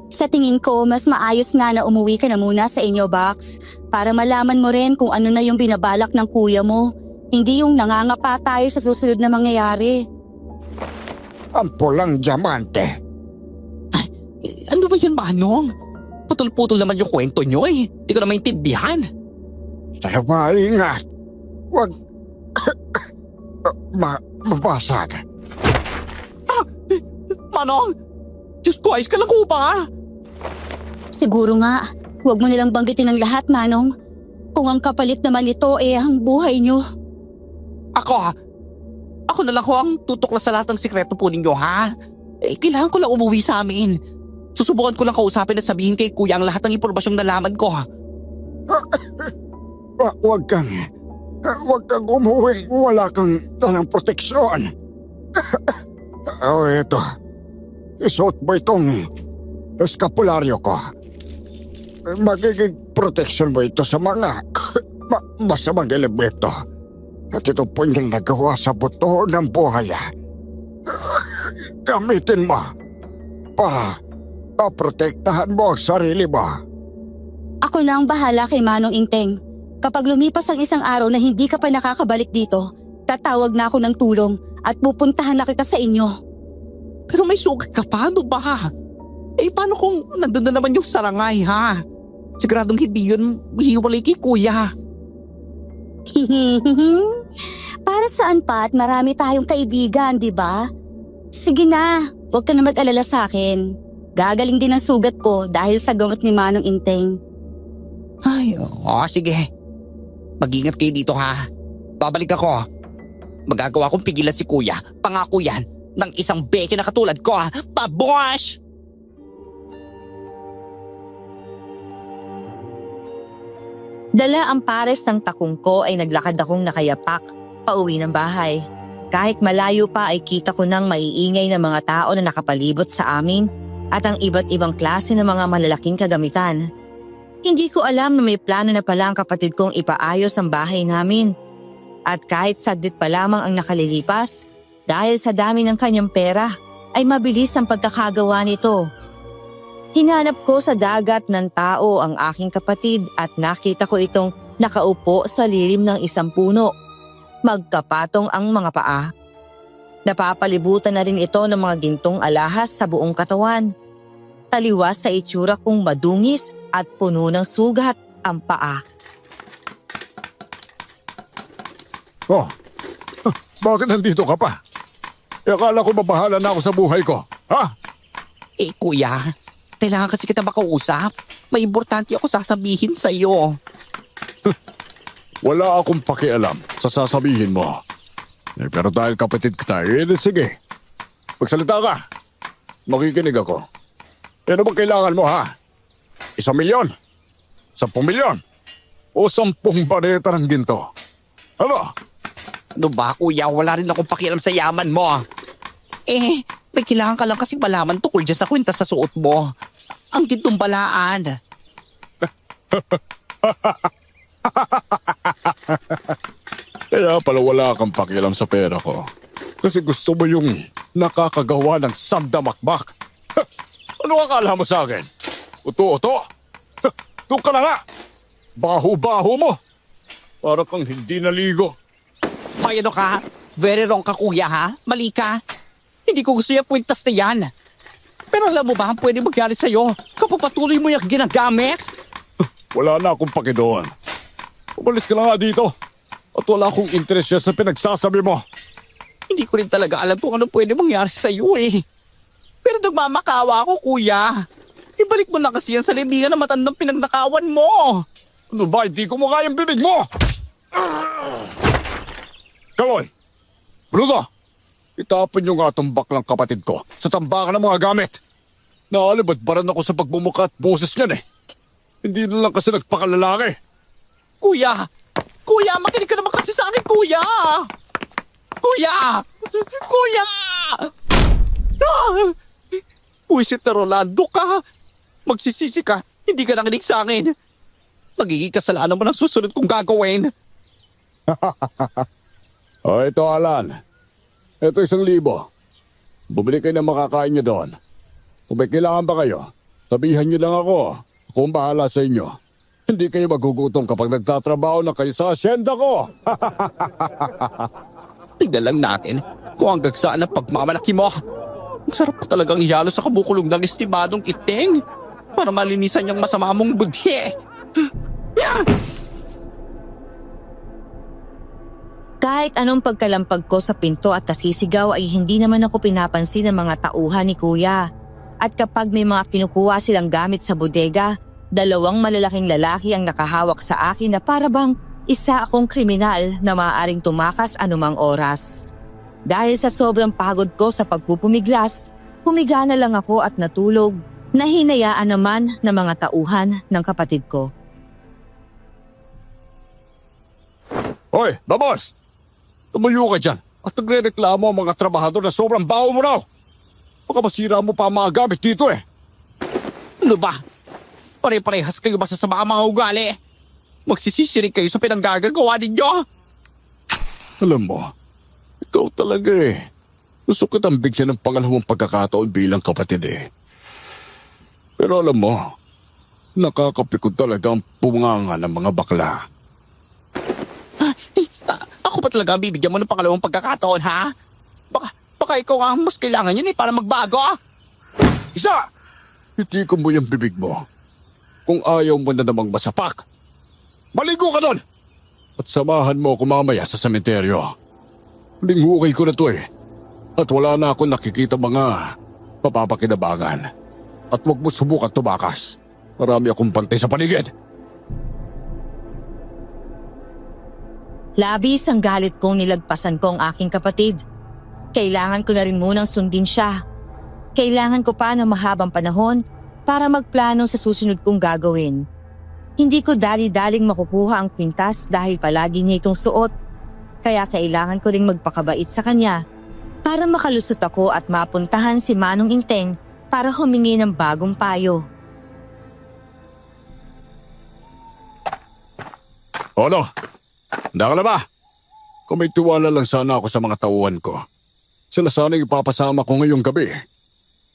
Sa tingin ko, mas maayos nga na umuwi ka na muna sa inyo, Box. Para malaman mo rin kung ano na yung binabalak ng kuya mo. Hindi yung nangangapa tayo sa susunod na mangyayari. Ang pulang diamante. Ano ba yan, Manong? Putol-putol naman yung kwento niyo eh. Hindi ko na maintindihan. Sana maingat. Huwag mabasag. Manong! Diyos ko, ayos ka lang ko ba? Siguro nga, huwag mo nilang banggitin ang lahat, Manong. Kung ang kapalit naman ito ang buhay nyo. Ako na lang ho ang tutuklas sa lahat ng sikreto po ninyo, ha? Kailangan ko lang umuwi sa amin. Susubukan ko lang kausapin at sabihin kay kuya ang lahat ng impormasyong nalaman ko. Huwag kang umuwi. Wala kang dalang proteksyon. Ito. Isuot mo itong eskapularyo ko. Magiging proteksyon mo ito sa mga masamang elemento. At ito po yung nagawa sa buto ng buhay. Gamitin mo para protektahan mo ang sarili mo. Ako na ang bahala kay Manong Inteng. Kapag lumipas ang isang araw na hindi ka pa nakakabalik dito, tatawag na ako ng tulong at pupuntahan na kita sa inyo. Pero may sugat ka pa, ano ba? Paano kung nandun na naman yung sarangay, ha? Siguradong hindi yun hiwalay kay kuya. Para saan pa at marami tayong kaibigan, di ba? Sige na, huwag ka na mag-alala sa akin. Gagaling din ang sugat ko dahil sa gamot ni Manong Inteng. Ay, sige. Mag-ingat kayo dito ha. Babalik ako. Magagawa kong pigilan si kuya. Pangako yan. Ng isang beke na katulad ko ha. Pabosh! Dala ang pares ng takong ko ay naglakad akong nakayapak pauwi ng bahay. Kahit malayo pa ay kita ko nang maiingay na mga tao na nakapalibot sa amin at ang iba't ibang klase ng mga malalaking kagamitan. Hindi ko alam na may plano na pala ang kapatid kong ipaayos ang bahay namin. At kahit saglit pa lamang ang nakalilipas, dahil sa dami ng kanyang pera, ay mabilis ang pagkakagawa nito. Hinanap ko sa dagat ng tao ang aking kapatid at nakita ko itong nakaupo sa lilim ng isang puno. Magkapatong ang mga paa. Napapalibutan na rin ito ng mga gintong alahas sa buong katawan. Taliwas sa itsura kong madungis at puno ng sugat ang paa. Oh, bakit nandito ka pa? Akala ko mabahala na ako sa buhay ko. Ha? Kuya, kailangan kasi kita makausap. May importante ako sasabihin sa'yo. Wala akong pakialam sa sasabihin mo. Pero dahil kapatid kita, sige. Magsalita ka. Makikinig ako. Ano bang kailangan mo, ha? 1,000,000? 10,000,000? O 10 baneta ng ginto? Ano? Ano ba kuya, wala rin akong pakialam sa yaman mo. May kailangan ka lang kasing malaman tungkol dyan sa kwenta sa suot mo. Ang gintong balaan. Kaya pala wala kang pakialam sa pera ko. Kasi gusto mo yung nakakagawa ng sandamakbak. Ano akala mo sa akin? Uto-uto? Doon ka na nga. Baho-baho mo. Para kang hindi naligo. Hoy, ano ka? Very wrong ka kuya ha? Mali ka. Hindi ko gusto yung kwintas na yan. Pero alam mo ba, pwede magyari sa'yo kapag patuloy mo yung ginagamit? Wala na akong paki doon. Umalis ka na nga dito. At wala akong interest siya sa pinagsasabi mo. Hindi ko rin talaga alam kung ano pwede mangyari sa'yo eh. Pero nagmamakawa ako kuya. Ibalik mo na kasi yan sa libingan na matandang pinagnakawan mo. Ano ba, hindi ko mukha yung bibig mo? Kaloy! Bruno! Itapon niyo nga itong baklang kapatid ko sa tambakan ng mga gamit. Naalibadbaran ako sa pagmumuka at boses niyan eh. Hindi na lang kasi nagpakalalaki. Kuya! Kuya, makinig ka naman kasi sa akin, kuya! Kuya! Kuya! Puwisit na Rolando ka. Magsisisi ka, hindi ka nakinig sa akin. Magiging kasalanan mo ng susunod kong gagawin. O ito Alan. Ito 1,000. Bumili kayo ng makakain niyo doon. Kung may kailangan ba kayo, sabihan niyo lang ako. Ako ang bahala sa inyo. Hindi kayo magugutom kapag nagtatrabaho na kayo sa asyenda ko. Tignan lang natin kung hanggang saan ang pagmamalaki mo. Ang sarap pa talagang ihalo sa kabukulong ng estimadong iting para malinisan niyang masama mong budhi. Kahit anong pagkalampag ko sa pinto at nasisigaw ay hindi naman ako pinapansin ng mga tauhan ni kuya. At kapag may mga kinukuha silang gamit sa bodega, 2 malalaking lalaki ang nakahawak sa akin na para bang isa akong kriminal na maaaring tumakas anumang oras. Dahil sa sobrang pagod ko sa pagpupumiglas, humiga na lang ako at natulog na hinayaan naman ng mga tauhan ng kapatid ko. Hoy, babos! Tumayo ka dyan at nagre-reklamo ang mga trabahador na sobrang baho mo raw. Baka masira mo pa ang mga gamit dito eh. Ano ba? Pare-parehas kayo ba sa mga ugali? Magsisisi rin kayo sa pinanggagawa ninyo? Alam mo, ikaw talaga eh. Gusto kitang bigyan ng pangalawang pagkakataon bilang kapatid eh. Pero alam mo, nakakapikod talaga ang punganga ng mga bakla. Ako pa talaga bibigyan mo ng pangalawang pagkakataon, ha? Baka ikaw ang mas kailangan yun para magbago. Isa! Itikom mo yung bibig mo. Kung ayaw mo na namang masapak, maligo ka doon! At samahan mo ako mamaya sa sementeryo. Lingukay ko na to eh. At wala na akong nakikita mga mapapakinabangan. At huwag mo subukan tumakas. Marami akong bantay sa paligid. Labis ang galit kong nilagpasan ko ang aking kapatid. Kailangan ko na rin munang sundin siya. Kailangan ko pa ng mahabang panahon para magplano sa susunod kong gagawin. Hindi ko dali-daling makukuha ang kwintas dahil palagi niya itong suot. Kaya kailangan ko ring magpakabait sa kanya para makalusot ako at mapuntahan si Manong Inteng para humingi ng bagong payo. Ano? Handa ka na ba? Kung may tiwala lang sana ako sa mga tauhan ko. Sila sana ipapasama ko ngayong gabi.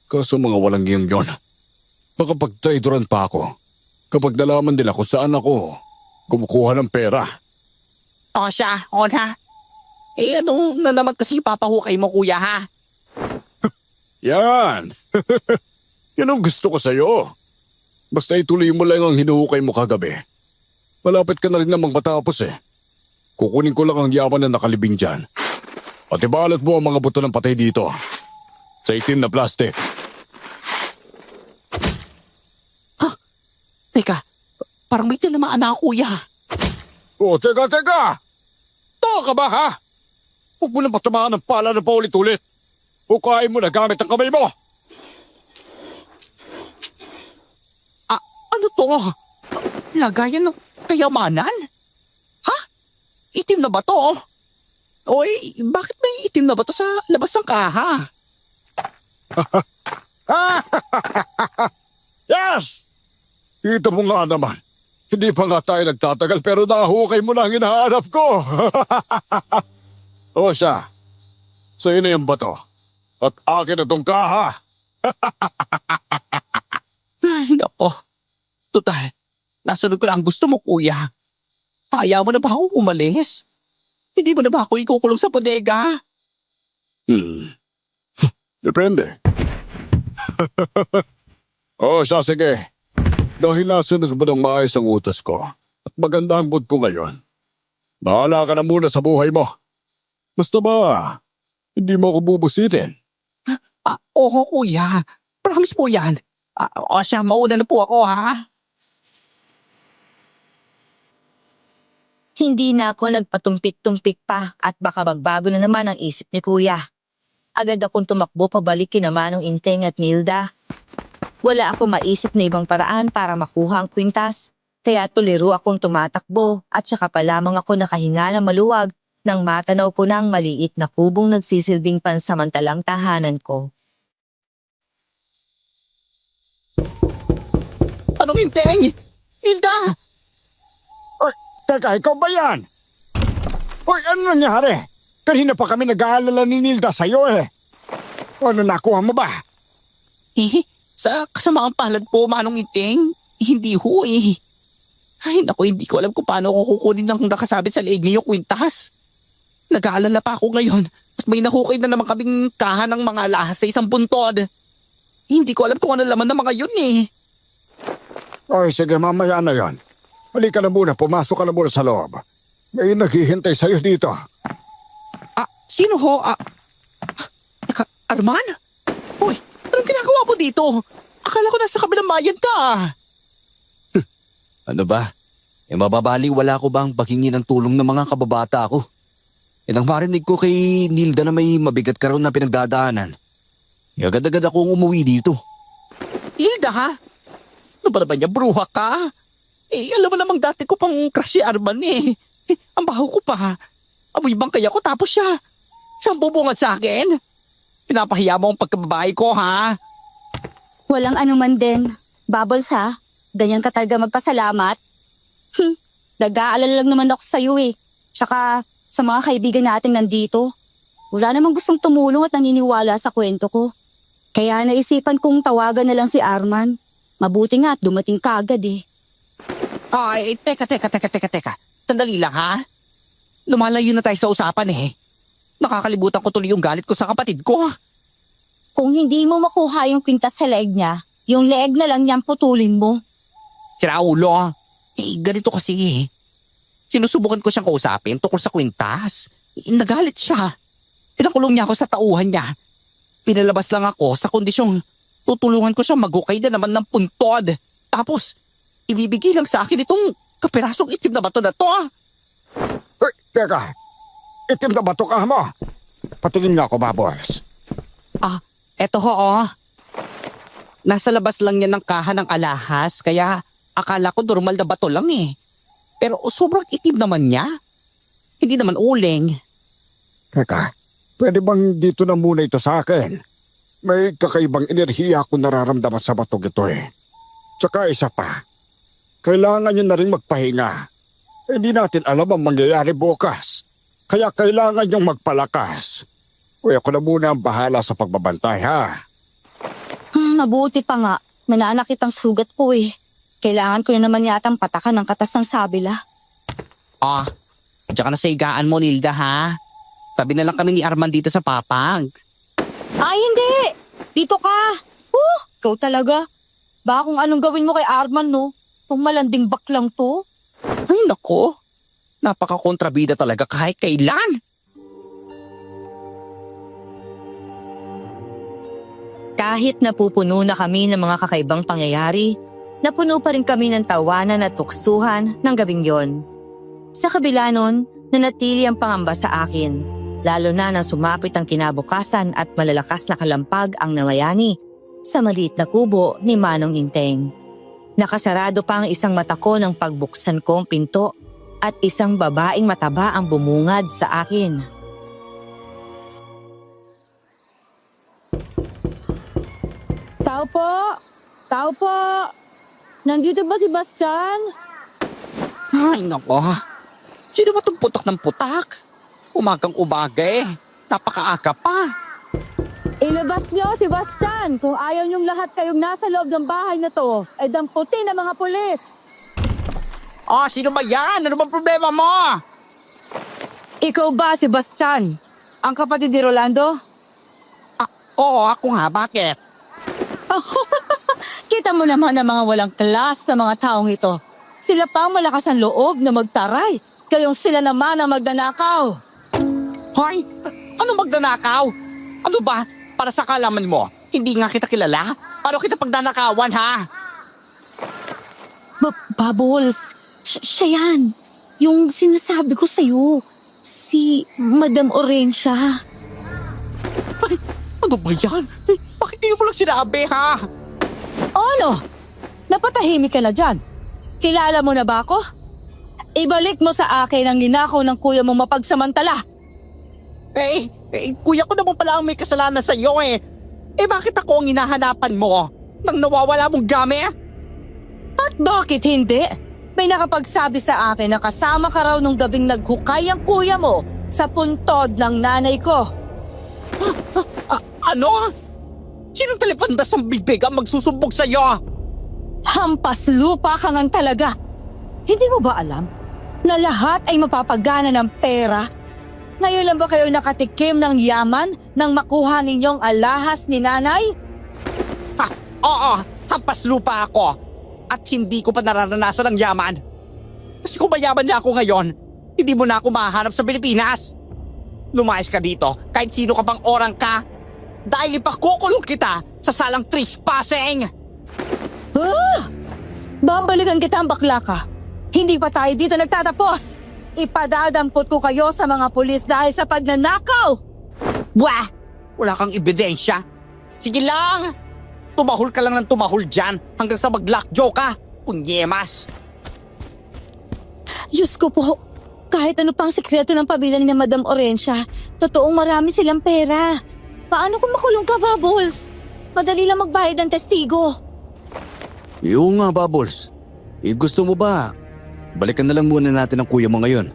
Kaso mga walang iyong yon. Baka pagtraidoran pa ako. Kapag nalaman nila kung saan ako kumukuha ng pera. O siya, o na. Ano na naman kasi papahukay mo kuya ha? Yan! Yan ang gusto ko sa'yo. Basta ituloy mo lang ang hinuhukay mo kagabi. Malapit ka na rin namang matapos eh. Kukunin ko lang ang yaman na nakalibing dyan. At ibalot mo ang mga buto ng patay dito. Sa itim na plastic. Teka, parang may tinamaan na ako kuya. Oh, teka! Taka ka ba ha? Huwag mo na patamaan ng pala na paulit-ulit. Hukain mo na gamit ang kamay mo. Ano to? Lagayan ng kayamanan? Ha? Itim na ba to? Oy, bakit may itim na ba to sa labas ng kaha? Yes! Kita mo nga naman. Hindi pa nga tayo nagtatagal pero nahukay mo na ang hinahanap ko. O siya, sa'yo na yung bato. At akin na tong kaha. Ay, nako. Total, nasunod ko lang ang gusto mo kuya. Ayaw mo na ba ako umalis? Hindi mo na ba ako ikukulong sa bodega? Depende. O siya, sige. Dahil nasunod mo ng maayos ang utos ko at maganda ang mood ko ngayon. Bahala ka na muna sa buhay mo. Basta ba, hindi mo ako bubusitin. Oo kuya. Promise po yan. O siya, mauna na po ako ha. Hindi na ako nagpatumpik-tumpik pa at baka magbago na naman ang isip ni Kuya. Agad akong tumakbo pabalik kina Manong Inteng at Nilda. Wala akong maisip na ibang paraan para makuha ang kwintas, kaya tuliro akong tumatakbo at saka pa lamang ako nakahinga ng maluwag nang matanaw ko ng maliit na kubong nagsisilbing pansamantalang tahanan ko. Anong Inteng? Hilda! Teka, ikaw ba yan? Hoy, ano nangyari? Kanina pa kami nag-aalala ni Nilda sa'yo eh. Ano, nakuha mo ba? Sa kasamaang palad po, Manong Inteng. Hindi ho eh. Ay naku, hindi ko alam kung paano ako kukunin ng nakasabit sa leeg niyo kwintas. Nag-aalala pa ako ngayon at may nahukay na naman kaming kaha ng mga lahas sa isang buntod. Hindi ko alam kung ano laman ng mga yun eh. Oy, sige, mamaya na yan. Halika na muna, pumasok ka na muna sa loob. May naghihintay sa'yo dito. Sino ho? Teka, Arman? Uy, anong ginagawa mo dito? Akala ko nasa kabilang bayan ka. Ano ba? Mababaliwala ko ba ang paghingi ng tulong ng mga kababata ko? Nang marinig ko kay Nilda na may mabigat ka raw na pinagdadaanan. Agad-agad akong umuwi dito. Hilda ha? Ano ba naman niya, bruha ka? Alam mo namang dati ko pang crush si Arman eh. Ang baho ko pa. Amoy bangkay ako tapos siya ang bubungad sa akin. Pinapahiya mo ang pagkababae ko ha? Walang anuman din. Bubbles ha? Ganyan ka talaga magpasalamat? Nag-aalala lang naman ako sa'yo eh. Tsaka sa mga kaibigan natin nandito. Wala namang gustong tumulong at naniniwala sa kwento ko. Kaya naisipan kong tawagan na lang si Arman. Mabuti nga at dumating ka agad eh. Ay, teka. Sandali lang ha? Lumalayo na tayo sa usapan eh. Nakakalimutan ko tuloy yung galit ko sa kapatid ko. Kung hindi mo makuha yung kwintas sa leeg niya, yung leeg na lang niyang putulin mo. Sira ulo. Ganito kasi eh. Sinusubukan ko siyang kausapin tungkol sa kwintas. Nagalit siya. Pinakulong niya ako sa tauhan niya. Pinalabas lang ako sa kondisyong Tutulungan ko siya maghukay na naman ng puntod. Tapos, ibibigay lang sa akin itong kapirasong itim na bato na to. Teka, itim na bato ka mo. Patingin nga ako, Bubbles. Eto ho. Nasa labas lang yan ng kaha ng alahas, kaya akala ko normal na bato lang eh. Pero sobrang itim naman niya. Hindi naman uling. Teka, pwede bang dito na muna ito sa akin? May kakaibang enerhiya akong nararamdaman sa batog ito eh. Tsaka isa pa, kailangan nyo na rin magpahinga. Hindi natin alam ang mangyayari bukas. Kaya kailangan nyong magpalakas. Uy, ako na muna ang bahala sa pagbabantay, ha? Mabuti pa nga. Nananakit ang sugat ko eh. Kailangan ko na naman yatang patakan ng katas ng sabila. Tsaka na sa higaan mo, Nilda, ha? Tabi na lang kami ni Arman dito sa papag. Ay, hindi! Dito ka! Ikaw talaga. Baka kung anong gawin mo kay Arman, no? Kung malanding baklang to. Ay, nako. Napaka-kontrabida talaga kahit kailan. Kahit napupuno na kami ng mga kakaibang pangyayari, napuno pa rin kami ng tawanan at tuksuhan ng gabing yon. Sa kabila nun, nanatili ang pangamba sa akin, lalo na nang sumapit ang kinabukasan at malalakas na kalampag ang namayani sa maliit na kubo ni Manong Inteng. Nakasarado pa ang isang mata ko nang pagbuksan ko ang pinto at isang babaeng mataba ang bumungad sa akin. Tao po! Tao po! Nandito ba si Bastian? Ay, nako. Sino ba itong putak ng putak? Umagang umaga eh. Napakaaga pa. Ilabas niyo si Bastian kung ayaw niyong lahat kayong nasa loob ng bahay na to ay damputin ng mga pulis. Sino ba yan? Ano bang problema mo? Ikaw ba si Bastian? Ang kapatid ni Rolando? Oo, ako nga. Bakit? Kita mo naman ang mga walang klas sa mga taong ito. Sila pa ang malakas ang loob na magtaray. Kayong sila naman ang magnanakaw. Hoy, ano magnanakaw? Ano ba? Para sa kalaman mo, hindi nga kita kilala? Paano kita pagdanakawan, ha? Bubbles, siya yan. Yung sinasabi ko sa'yo. Si Madam Orencia. Ay, ano ba yan? Bakit di mo lang sinabi, ha? Ano? Napatahimik ka na dyan. Kilala mo na ba ako? Ibalik mo sa akin ang ninakaw ng kuya mong mapagsamantala. Kuya ko naman pala ang may kasalanan sa iyo eh. Bakit ako ang hinahanapan mo nang nawawala mong gamit? At bakit hindi? May nakapagsabi sa akin na kasama ka raw nung gabing naghukay ang kuya mo sa puntod ng nanay ko. Ano? Sinong talipandas ang bibig ang magsusumbog sa iyo? Hampas lupa ka ngang talaga. Hindi mo ba alam na lahat ay mapapagana ng pera? Ngayon lang ba kayo nakatikim ng yaman nang makuha ninyong alahas ni nanay? Oo, hampas lupa ako. At hindi ko pa nararanasan ang yaman. Kasi kung mayaman na ako ngayon, hindi mo na ako mahanap sa Pilipinas. Lumayas ka dito kahit sino ka bang orang ka. Dahil ipakukulong kita sa salang trespassing. Babalikan kita ang bakla ka. Hindi pa tayo dito nagtatapos. Ipadadampot ko kayo sa mga pulis dahil sa pagnanakaw. Buwah! Wala kang ebidensya. Sige lang! Tumahol ka lang ng tumahol dyan hanggang sa mag-lockjaw ka. Punyemas! Diyos ko po, kahit ano pang sekreto ng pamilya ni Madam Orencia, totoong marami silang pera. Paano kung makulong ka, Bubbles? Madali lang magbayad ng testigo. Yung nga, Bubbles. Gusto mo ba? Balikan na lang muna natin ang kuya mo ngayon.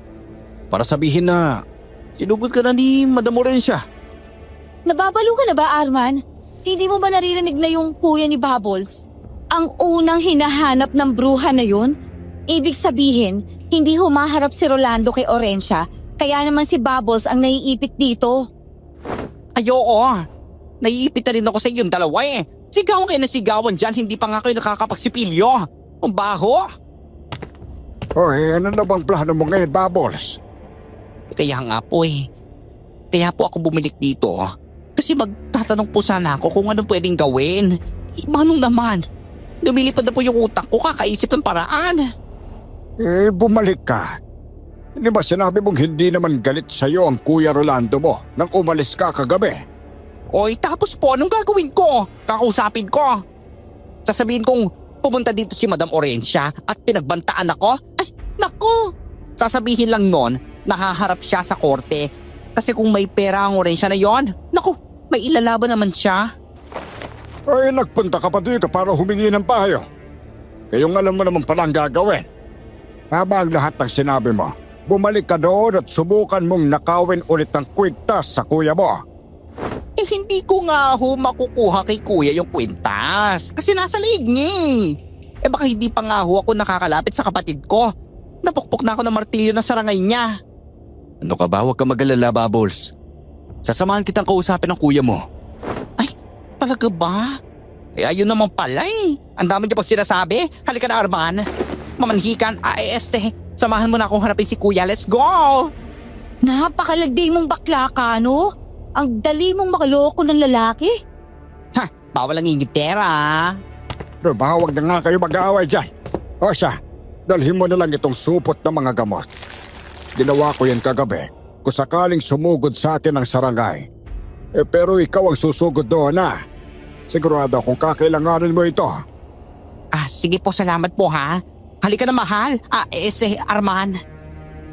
Para sabihin na sinugod ka na ni Madam Orencia. Nababalo ka na ba, Arman? Hindi mo ba naririnig na yung kuya ni Bubbles? Ang unang hinahanap ng bruha na yun? Ibig sabihin, hindi humaharap si Rolando kay Orencia, kaya naman si Bubbles ang naiipit dito. Ay oo, naiipit na rin ako sa inyong dalawa eh. Sigawan kayo na sigawan dyan, hindi pa nga kayo nakakapagsipilyo. Ang baho! Hoy, ano na bang plano mo ngayon, Bubbles? Kaya nga po eh. Kaya po ako bumalik dito. Kasi magtatanong po sana ako kung anong pwedeng gawin. Manong naman. Lumilipad na po yung utak ko kakaisip ng paraan. Bumalik ka. Hindi ba sinabi mong hindi naman galit sa'yo ang Kuya Rolando mo nang umalis ka kagabi? Oy, tapos po, anong gagawin ko? Kakausapin ko. Sasabihin kong pumunta dito si Madam Orencia at pinagbantaan ako? Ay, naku! Sasabihin lang nun, nahaharap siya sa korte. Kasi kung may pera ang Orencia na yon, naku, may ilalaban naman siya. Ay, nagpunta ka pa dito para humingi ng payo. Kayong alam mo naman palang gagawin. Tama ang lahat ng sinabi mo. Bumalik ka doon at subukan mong nakawin ulit ang kwintas sa kuya mo. Hindi ko nga ho makukuha kay kuya yung kwintas kasi nasa liig niya eh. Baka hindi pa nga ho ako nakakalapit sa kapatid ko. Napukpok na ako ng martilyo na sarangay niya. Ano ka ba? Huwag ka mag-alala, Bubbles. Sasamahan kitang kausapin ng kuya mo. Ay, talaga ba? Ayun naman pala eh. Ang dami niya pang sinasabi. Halika na, Arman. Mamanhikan, samahan mo na akong hanapin si kuya. Let's go! Napakalagday mong bakla ka, no? Ang dali mong makaloko ng lalaki. Ha, bawal ang ingitera. Pero ba, huwag na nga kayo mag-aaway dyan. O siya, dalhin mo na lang itong supot ng mga gamot. Ginawa ko yan kagabi kung sakaling sumugod sa atin ang sarangay. Pero ikaw ang susugod doon na. Sigurado akong kakailanganin mo ito. Sige po, salamat po ha. Halika na, mahal. Arman.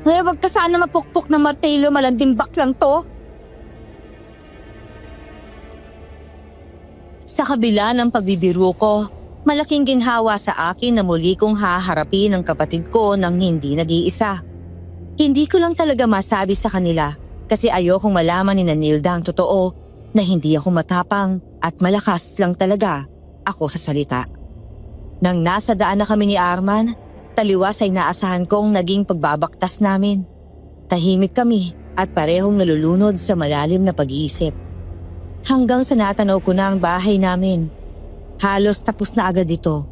Ay, wag ka sana mapukpok na martilyo, malanding baklang to. Sa kabila ng pagbibiro ko, malaking ginhawa sa akin na muli kong haharapin ang kapatid ko nang hindi nag-iisa. Hindi ko lang talaga masabi sa kanila kasi ayokong malaman ni Nilda ang totoo na hindi ako matapang at malakas lang talaga ako sa salita. Nang nasa daan na kami ni Arman, taliwas ay naasahan kong naging pagbabaktas namin. Tahimik kami at parehong nalulunod sa malalim na pag-iisip. Hanggang sa natanaw ko na ang bahay namin. Halos tapos na agad ito.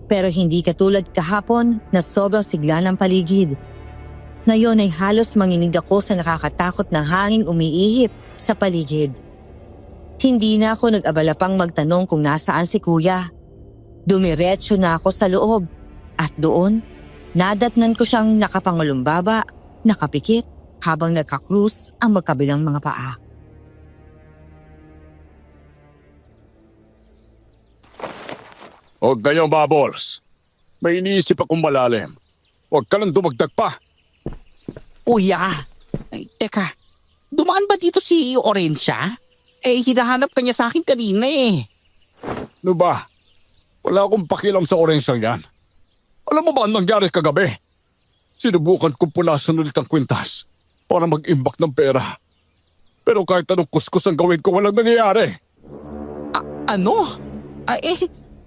Pero hindi katulad kahapon na sobrang sigla ng paligid. Ngayon ay halos manginig ako sa nakakatakot na hanging umiihip sa paligid. Hindi na ako nag-abala pang magtanong kung nasaan si kuya. Dumiretso na ako sa loob at doon, nadatnan ko siyang nakapangalumbaba, nakapikit habang nagkakrus ang magkabilang mga paa. Huwag kayong Bubbles. May iniisip akong malalim. Huwag ka lang dumagdag pa. Kuya, teka, dumaan ba dito si Orencia? Hinahanap ka niya sa akin kanina eh. Ano ba? Wala akong pakialam sa Orencia yan. Alam mo ba ang nangyari kagabi? Sinubukan kong punasan ulit ang kwintas para mag-imbak ng pera. Pero kahit anong kuskus ang gawin ko, walang nangyayari. Ano?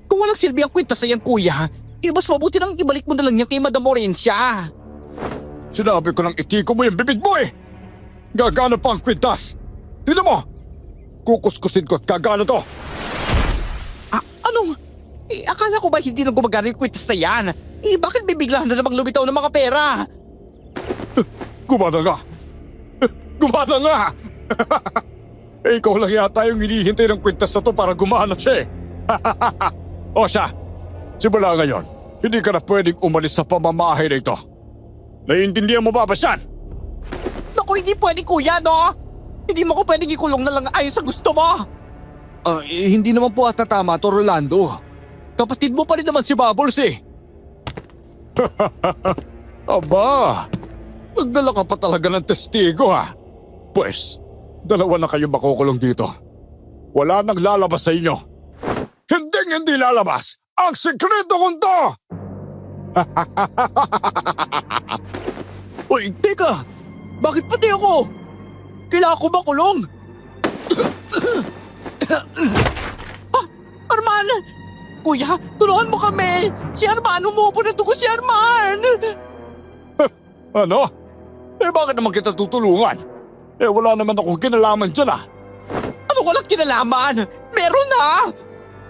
Kung walang silbi ang kwintas sa yan, kuya, mas mabuti nang ibalik mo na lang yan kay Madam Orencia. Sinabi ko lang itiko mo yung bibig mo eh. Gagana pa ang kwintas. Tignan mo. Kukuskusin ko at gagana to. Anong? Akala ko ba hindi na gumagana yung kwintas na yan? Bakit bibigla na namang lumitaw ng mga pera? Gumana nga. Gumana nga. Ikaw lang yata yung hinihintay ng kwintas na to para gumana siya eh. O siya, simula ngayon, hindi ka na pwedeng umalis sa pamamahay na ito. Naiintindihan mo ba yan? Naku, hindi pwede kuya, no? Hindi mo ko pwedeng ikulong na lang ayon sa gusto mo. Hindi naman po ata tama to, Rolando. Kapatid mo pa rin naman si Bubbles eh. Aba, magdala ka pa talaga ng testigo ha. Pues, dalawa na kayo makukulong dito. Wala nang lalabas sa inyo. Hindi lalabas ang sekreto kong to! Uy, teka! Bakit pati ako? Kailangan ko ba kulong? Arman! Kuya, tulungan mo kami! Si Arman, umuupo na dugo si Arman! Ano? Bakit naman kita tutulungan? Wala naman akong kinalaman dyan ah. Ano walang kinalaman? Meron na!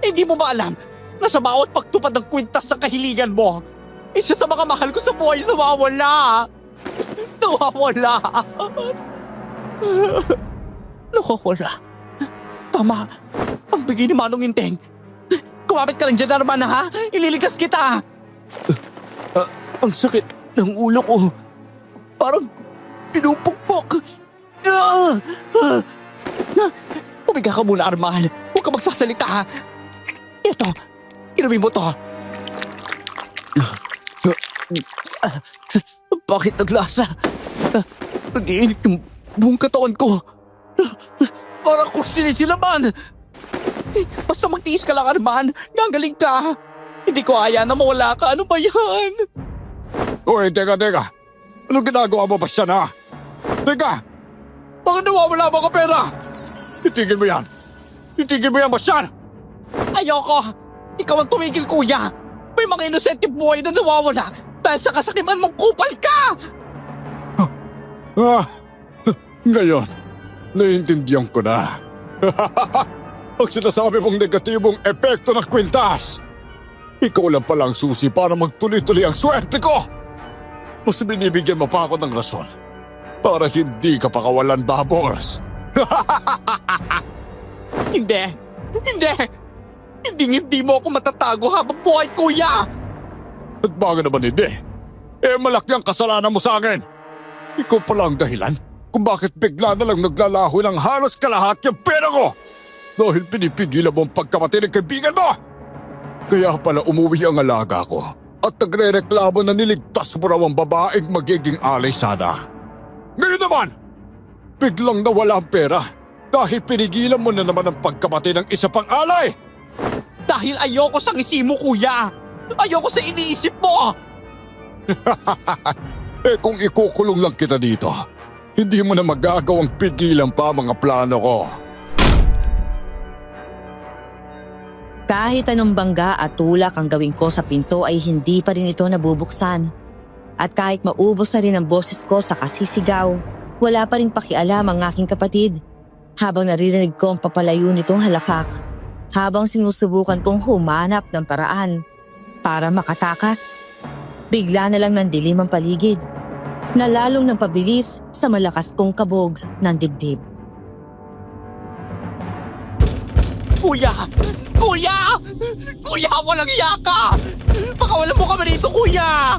Hindi mo ba alam na sa bawat pagtupad ng kwintas sa kahiligan mo, isa sa mga mahal ko sa buhay nawawala! Nawawala! Nawawala. Tama, ang bigay ni Manong Inteng. Kumapit ka lang dyan, Arman, ha? Ililigtas kita! Ang sakit ng ulo ko. Parang pinupukpok. Umiga ka muna, Arman. Huwag ka magsasalita, ha? Ito, inumin mo to. Bakit naglasa? Nag-iinit yung buong katawan ko. Parang kung sinisilaban. Basta magtiis ka lang, Arman. Gagaling ka. Hindi ko aya na mawala ka. Ano ba yan? Uy, teka. Anong ginagawa mo, Bastian, ha? Teka! Bakit nawawala mga pera? Itigil mo yan! Itigil mo yan, Bastian! Ayoko. Ikaw ang tumigil, kuya. May mga inosente buhay na nawawala dahil sa kasakiman mong kupal ka. Ngayon, naiintindihan ko na. Ang sinasabi mong negatibong epekto ng kwintas. Ikaw lang palang susi para magtuloy-tuloy ang swerte ko. Mas binibigyan mo pa ako ng rason para hindi ka pakawalan, Bubbles. Hindi. Hindi mo ako matatago habang buhay, kuya. At bakit naman hindi? Malaki ang kasalanan mo sa akin. Ikaw pala ang dahilan kung bakit bigla na lang naglalaho ng halos kalahati ang pera ko. Dahil pinipigilan mo ang pagkamatay ng kaibigan mo. Kaya pala umuwi ang alaga ko at nagre-reklamo na niligtas mo raw ang babaeng magiging alay sana. Ngayon naman, biglang nawala ang pera dahil pinigilan mo na naman ang pagkamatay ng isa pang alay. Dahil ayoko sa ngisi mo, kuya. Ayoko sa iniisip mo. Kung ikukulong lang kita dito, hindi mo na magagawang pigilan pa mga plano ko. Kahit anong bangga at tulak ang gawin ko sa pinto ay hindi pa rin ito nabubuksan. At kahit maubos na rin ang boses ko sa kasisigaw, wala pa rin pakialam ang aking kapatid. Habang naririnig ko ang papalayo nitong halakak, habang sinusubukan kong humanap ng paraan para makatakas, bigla na lang nandilim ang paligid, na lalong nang pabilis sa malakas kong kabog ng dibdib. Kuya! Walang iya ka! Pakawalan mo kami rito, kuya!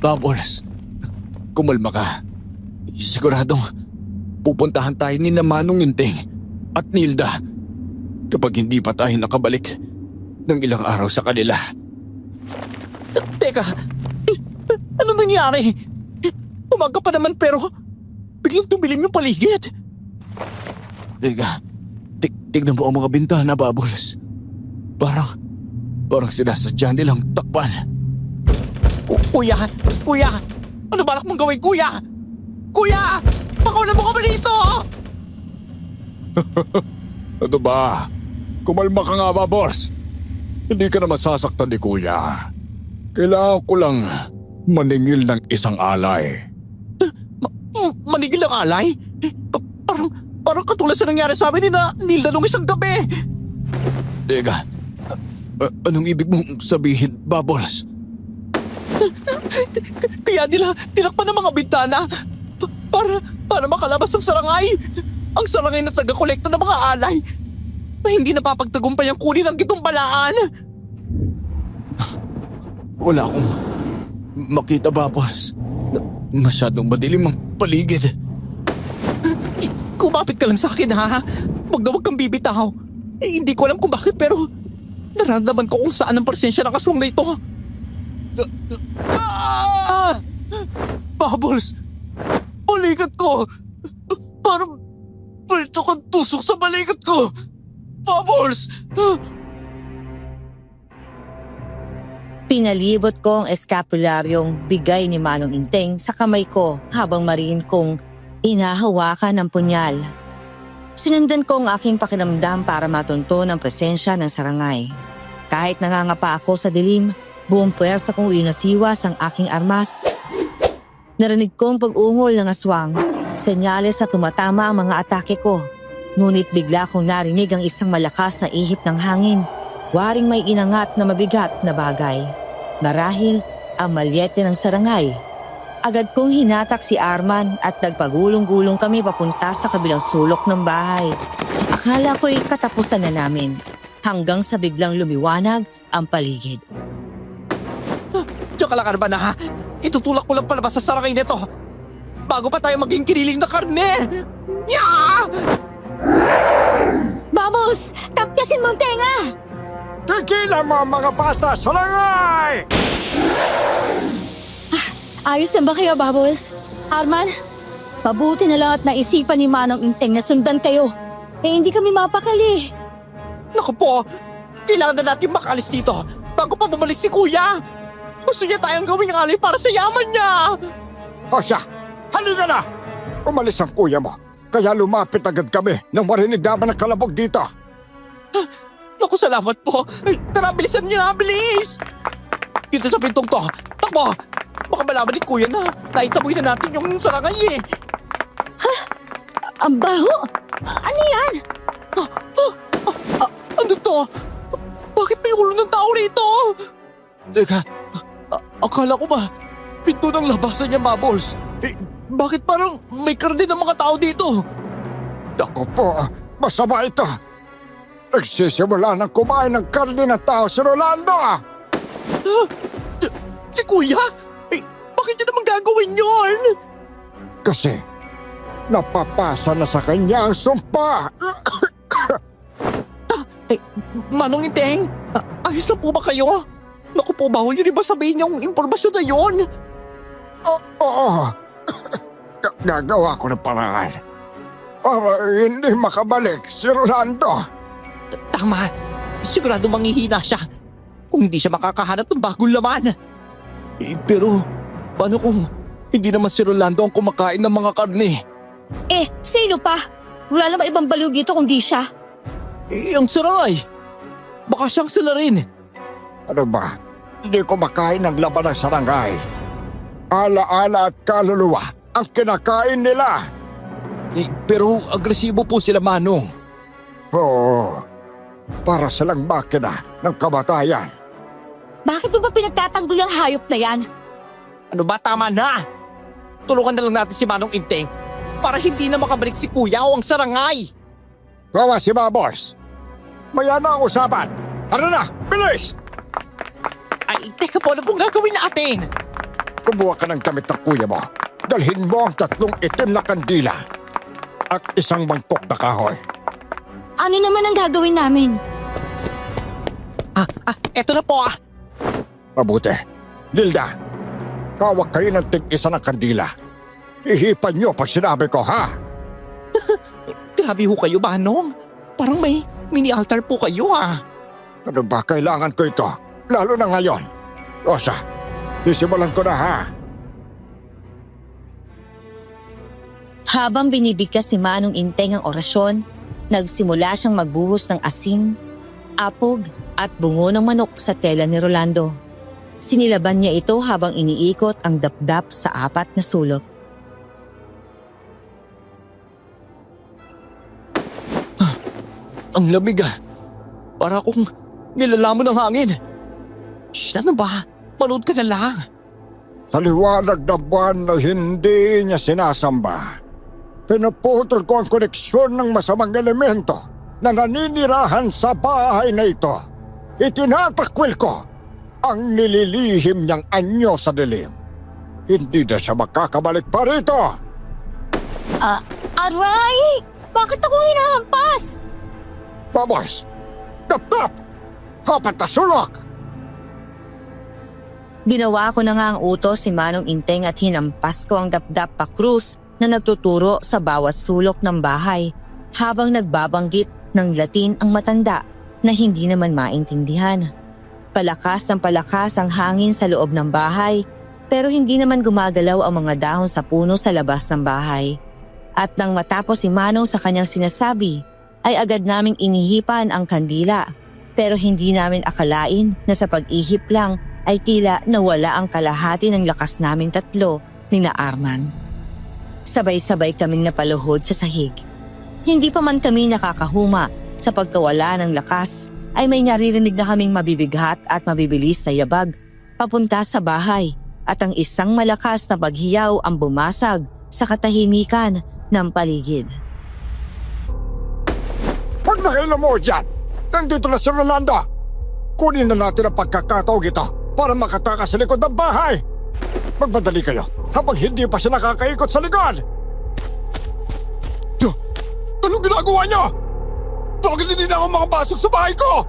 Bubbles, kumalma ka. Siguradong pupuntahan tayo ni Manong Inting at Nilda kapag hindi pa tayo nakabalik ng ilang araw sa kanila. Teka, ano nangyari? Umaga pa naman pero biglang tumilim yung paligid. Teka, tignan mo ang mga bintana, Bubbles. Parang sinasadya nilang takpan. Kuya! Ano balak mong gawin, kuya? Kuya! Pakawalan mo kami dito! Ano ba? Kumalma ka nga, Bubbles. Hindi ka na masasaktan ni Kuya. Kailangan ko lang maningil ng isang alay. Manigil ang alay? Parang katulad sa nangyari sa amin ni Nilda nung isang gabi. Teka, anong ibig mong sabihin, Bubbles? Kaya nila tinakpan ng mga bintana para makalabas ang sarangay. Ang sarangay na taga-kolekta ng mga alay na hindi napapagtagumpay ang kunin ng gitumbalaan. Wala akong makita, Bubbles. Masyadong madilim ang paligid. Kumapit ka lang sa akin, ha? Huwag kang bibitaw. Hindi ko alam kung bakit pero nararamdaman ko kung saan ang presensya ng aswang na ito. Bubbles! Balikat ko! Parang palito kang tusok sa balikat ko! Bubbles! Pinalibot ko ang eskapularyong bigay ni Manong Inteng sa kamay ko habang mariin kong inahawakan ng punyal. Sinundan ko ang aking pakiramdam para matunto ng presensya ng sarangay. Kahit nangangapa ako sa dilim, buong puwersa kong inasiwas ang aking armas. Narinig ko ang pag-ungol ng aswang, senyales na tumatama ang mga atake ko. Ngunit bigla kong narinig ang isang malakas na ihip ng hangin. Waring may inangat na mabigat na bagay. Marahil ang malyete ng sarangay. Agad kong hinatak si Arman at nagpagulong-gulong kami papunta sa kabilang sulok ng bahay. Akala ko'y katapusan na namin. hanggang sa biglang lumiwanag ang paligid. Diyan ka lang, Arman, ha? Itutulak ko lang palabas sa sarangay nito bago pa tayo maging kiniling na karne! Yeah! Bubbles! Tapkasin mo ang tenga! Tigilan mo ang mga bata sa langay! Ayos na ba kayo, Bubbles? Arman, mabuti na lang at naisipan ni Manong Inteng na sundan kayo. Eh, hindi kami mapakali. Naku po, kailangan na natin makalis dito bago pa bumalik si Kuya. Gusto niya tayong gawing alay para sa yaman niya. O siya, halika na! Umalis ang kuya mo, kaya lumapit agad kami nang marinig naman ang kalabog dito. Naku, salamat po. Ay, tara, bilisan niyo na, bilis! Dito sa pintong to, takbo! Baka malaman ni Kuya na naitaboy na natin yung sarangay eh. Ang baho! Ano yan? Ano to? Bakit may ulo ng tao rito? Teka, akala ko ba pinto ng labasan niya, Bubbles? Eh, bakit parang may karne ng mga tao dito? Naku po, masama ito. Nagsisimula ng kumain ng karne ng tao si Rolando. Si Kuya? Eh, bakit niya naman gagawin yun? Kasi napapasa na sa kanya ang sumpa. Eh, Manong Inteng, ayos na po ba kayo? Naku po, bawal niyo rin ba sabihin yung impormasyon na yun? Oo. Gagawa ko ng paraan para hindi makabalik si Rolando. Tama, sigurado manghihina siya kung hindi siya makakahanap ng bagong laman. Eh, pero paano kung hindi naman si Rolando ang kumakain ng mga karne? Eh, sino pa? Wala namang ibang baliw dito kung di siya. Eh, ang sarangay. Baka siyang sila rin. Ano ba? Hindi ko makain ng laban ng sarangay. Ala-ala at kaluluwa ang kinakain nila. Eh, pero agresibo po sila, Manong. Oo. Para silang makina ng kamatayan. Bakit mo ba pinagtatanggol yung hayop na yan? Ano ba, tama na? Tulungan na lang natin si Manong Inteng para hindi na makabalik si Kuya o ang sarangay. Bawa si Bubbles. Maya na ang usapan. Tara na, bilis! Ay, teka po, ano pong gagawin natin? Kumuha ka ng damit ng kuya mo. Dalhin mo ang 3 itim na kandila at 1 mangkok na kahoy. Ano naman ang gagawin namin? Eto na po Mabuti. Lilda, hawak kayo ng tig-1 ng kandila. Ihipan niyo pag sinabi ko, ha? Grabe ho kayo, Manong. Parang may mini-altar po kayo, Ano ba, kailangan ko ito? Lalo na ngayon. Rosa, sisimulan ko na, ha? Habang binibigkas si Manong Inteng ang orasyon, nagsimula siyang magbuhos ng asin, apog at bungo ng manok sa tela ni Rolando. Sinilaban niya ito habang iniikot ang dapdap sa 4 na sulok. Ang lamig Para akong nilalamon ng hangin. Shh, ano ba? Manood ka na lang. Sa liwanag na buwan na hindi niya sinasamba, pinuputol ko ang koneksyon ng masamang elemento na naninirahan sa bahay na ito. Itinatakwil ko ang nililihim niyang anyo sa dilim. Hindi na siya makakabalik pa rito. Aray! Bakit ako hinahampas? Bubbles! Tap-tap! 4 na sulok! Ginawa ko na nga ang utos si Manong Inteng at hinampas ko ang dapdap pa krus na nagtuturo sa bawat sulok ng bahay habang nagbabanggit ng Latin ang matanda na hindi naman maintindihan. Palakas ng palakas ang hangin sa loob ng bahay pero hindi naman gumagalaw ang mga dahon sa puno sa labas ng bahay. At nang matapos si Manong sa kanyang sinasabi, ay agad naming inihipan ang kandila pero hindi namin akalain na sa pag-ihip lang ay tila nawala ang kalahati ng lakas namin 3 ni na Arman. Sabay-sabay kaming napaluhod sa sahig. Hindi pa man kami nakakahuma sa pagkawala ng lakas ay may naririnig na kaming mabibighat at mabibilis na yabag papunta sa bahay at ang isang malakas na paghiyaw ang bumasag sa katahimikan ng paligid. Huwag na kayo lumuhod dyan! Nandito na si Rolando! Kunin na natin ang pagkakataong ito para makatakas sa likod ng bahay! Magmadali kayo habang hindi pa siya nakakaikot sa likod! Anong ginagawa niyo? Bakit hindi na ako makapasok sa bahay ko?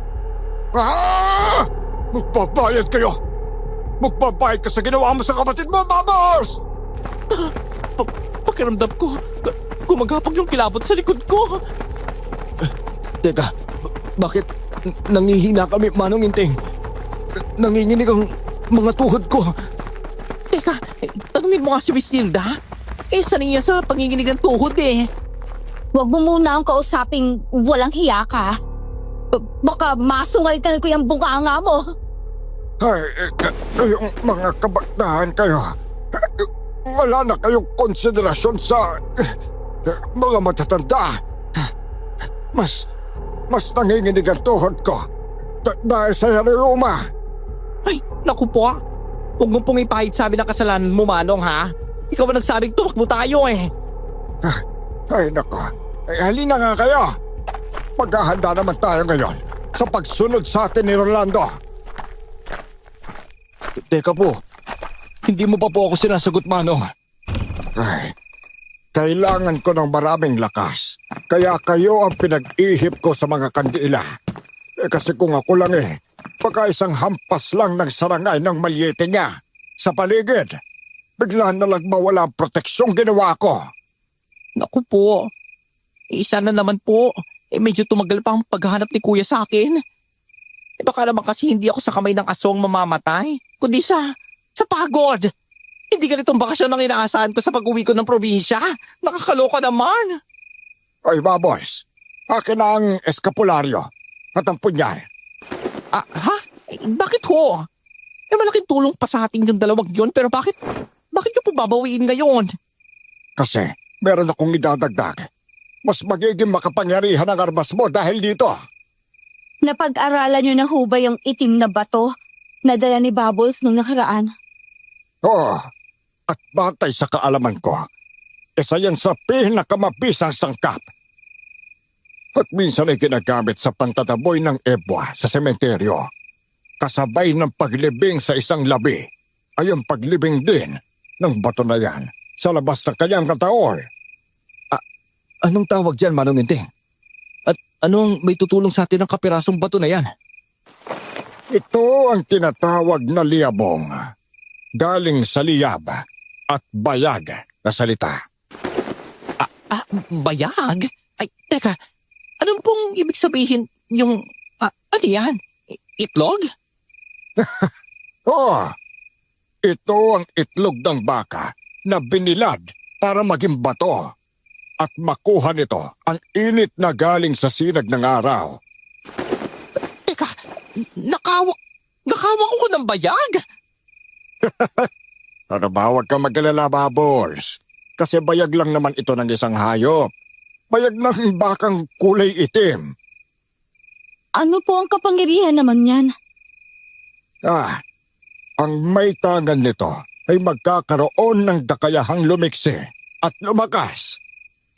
Magbabayad kayo! Magbabayad ka sa ginawa mo sa kapatid mo, Bubbles! Pakiramdam ko, gumagapang yung kilabot sa likod ko. Teka, bakit nangihina kami, Manong Inting? Nanginginig ang mga tuhod ko. Teka, tanungin mo nga si Miss Nilda. Sanay niya sa panginginig ng tuhod eh. Huwag mo muna ang kausaping walang hiya ka. Baka masungalitan ko yung bunganga mo. Yung mga kabataan kayo, wala na kayong konsiderasyon sa mga matatanda. Mas nanginginig ang tuhod ko dahil sa Yaruma. Ay, naku po. Huwag mo pong ipahid sa amin ang kasalanan mo, Manong, ha? Ikaw ba nagsabing tumakbo tayo eh? Ay, naku. Halina nga kayo. Maghahanda naman tayo ngayon sa pagsunod sa atin ni Rolando. Teka po, hindi mo pa po ako sinasagot, Manong. Ay, kailangan ko ng maraming lakas. Kaya kayo ang pinag-ihip ko sa mga kandila. Kasi kung ako lang baka isang hampas lang ng sarangay ng malyete niya sa paligid. Bigla na lang mawala ang proteksyong ginawa ko. Naku po. Isa na naman po. Medyo tumagal pa ang paghahanap ni Kuya sa akin. Baka naman kasi hindi ako sa kamay ng asong mamamatay, kundi sa pagod. Hindi ganitong bakasyon ang inaasahan ko sa pag-uwi ko ng probinsya. Nakakaloka naman. Ay, Bubbles. Akin na ang eskapularyo at ang punyal. Ha? Bakit ho? Malaking tulong pa sa ating yung dalawang yun, pero bakit nyo po babawiin ngayon? Kasi meron akong idadagdag. Mas magiging makapangyarihan ang armas mo dahil dito. Napag-aralan nyo na ho ba yung itim na bato na dala ni Bubbles nung nakaraan? Oo. At batay sa kaalaman ko, isa yan sa pinakamabisang sangkap. At minsan ay ginagamit sa pantataboy ng ebwa sa sementeryo. Kasabay ng paglibing sa isang labi ay ang paglibing din ng bato na yan sa labas ng kanyang kataol. Anong tawag dyan, Manong Inting? At anong may tutulong sa atin ng kapirasong bato na yan? Ito ang tinatawag na liyabong. Galing sa liyab at bayag na salita. Bayag? Ay, teka. Anong pong ibig sabihin yung, ano yan? Itlog? Oo. Ito ang itlog ng baka na binilad para maging bato. At makuha nito ang init na galing sa sinag ng araw. Teka, nakawak ko ng bayag? Ano ba, huwag kang mag-alala, Bubbles. Kasi bayag lang naman ito ng isang hayop. Bayag ng bakang kulay itim. Ano po ang kapangyarihan naman yan? Ang may tangan nito ay magkakaroon ng dakayahang lumiksi at lumakas.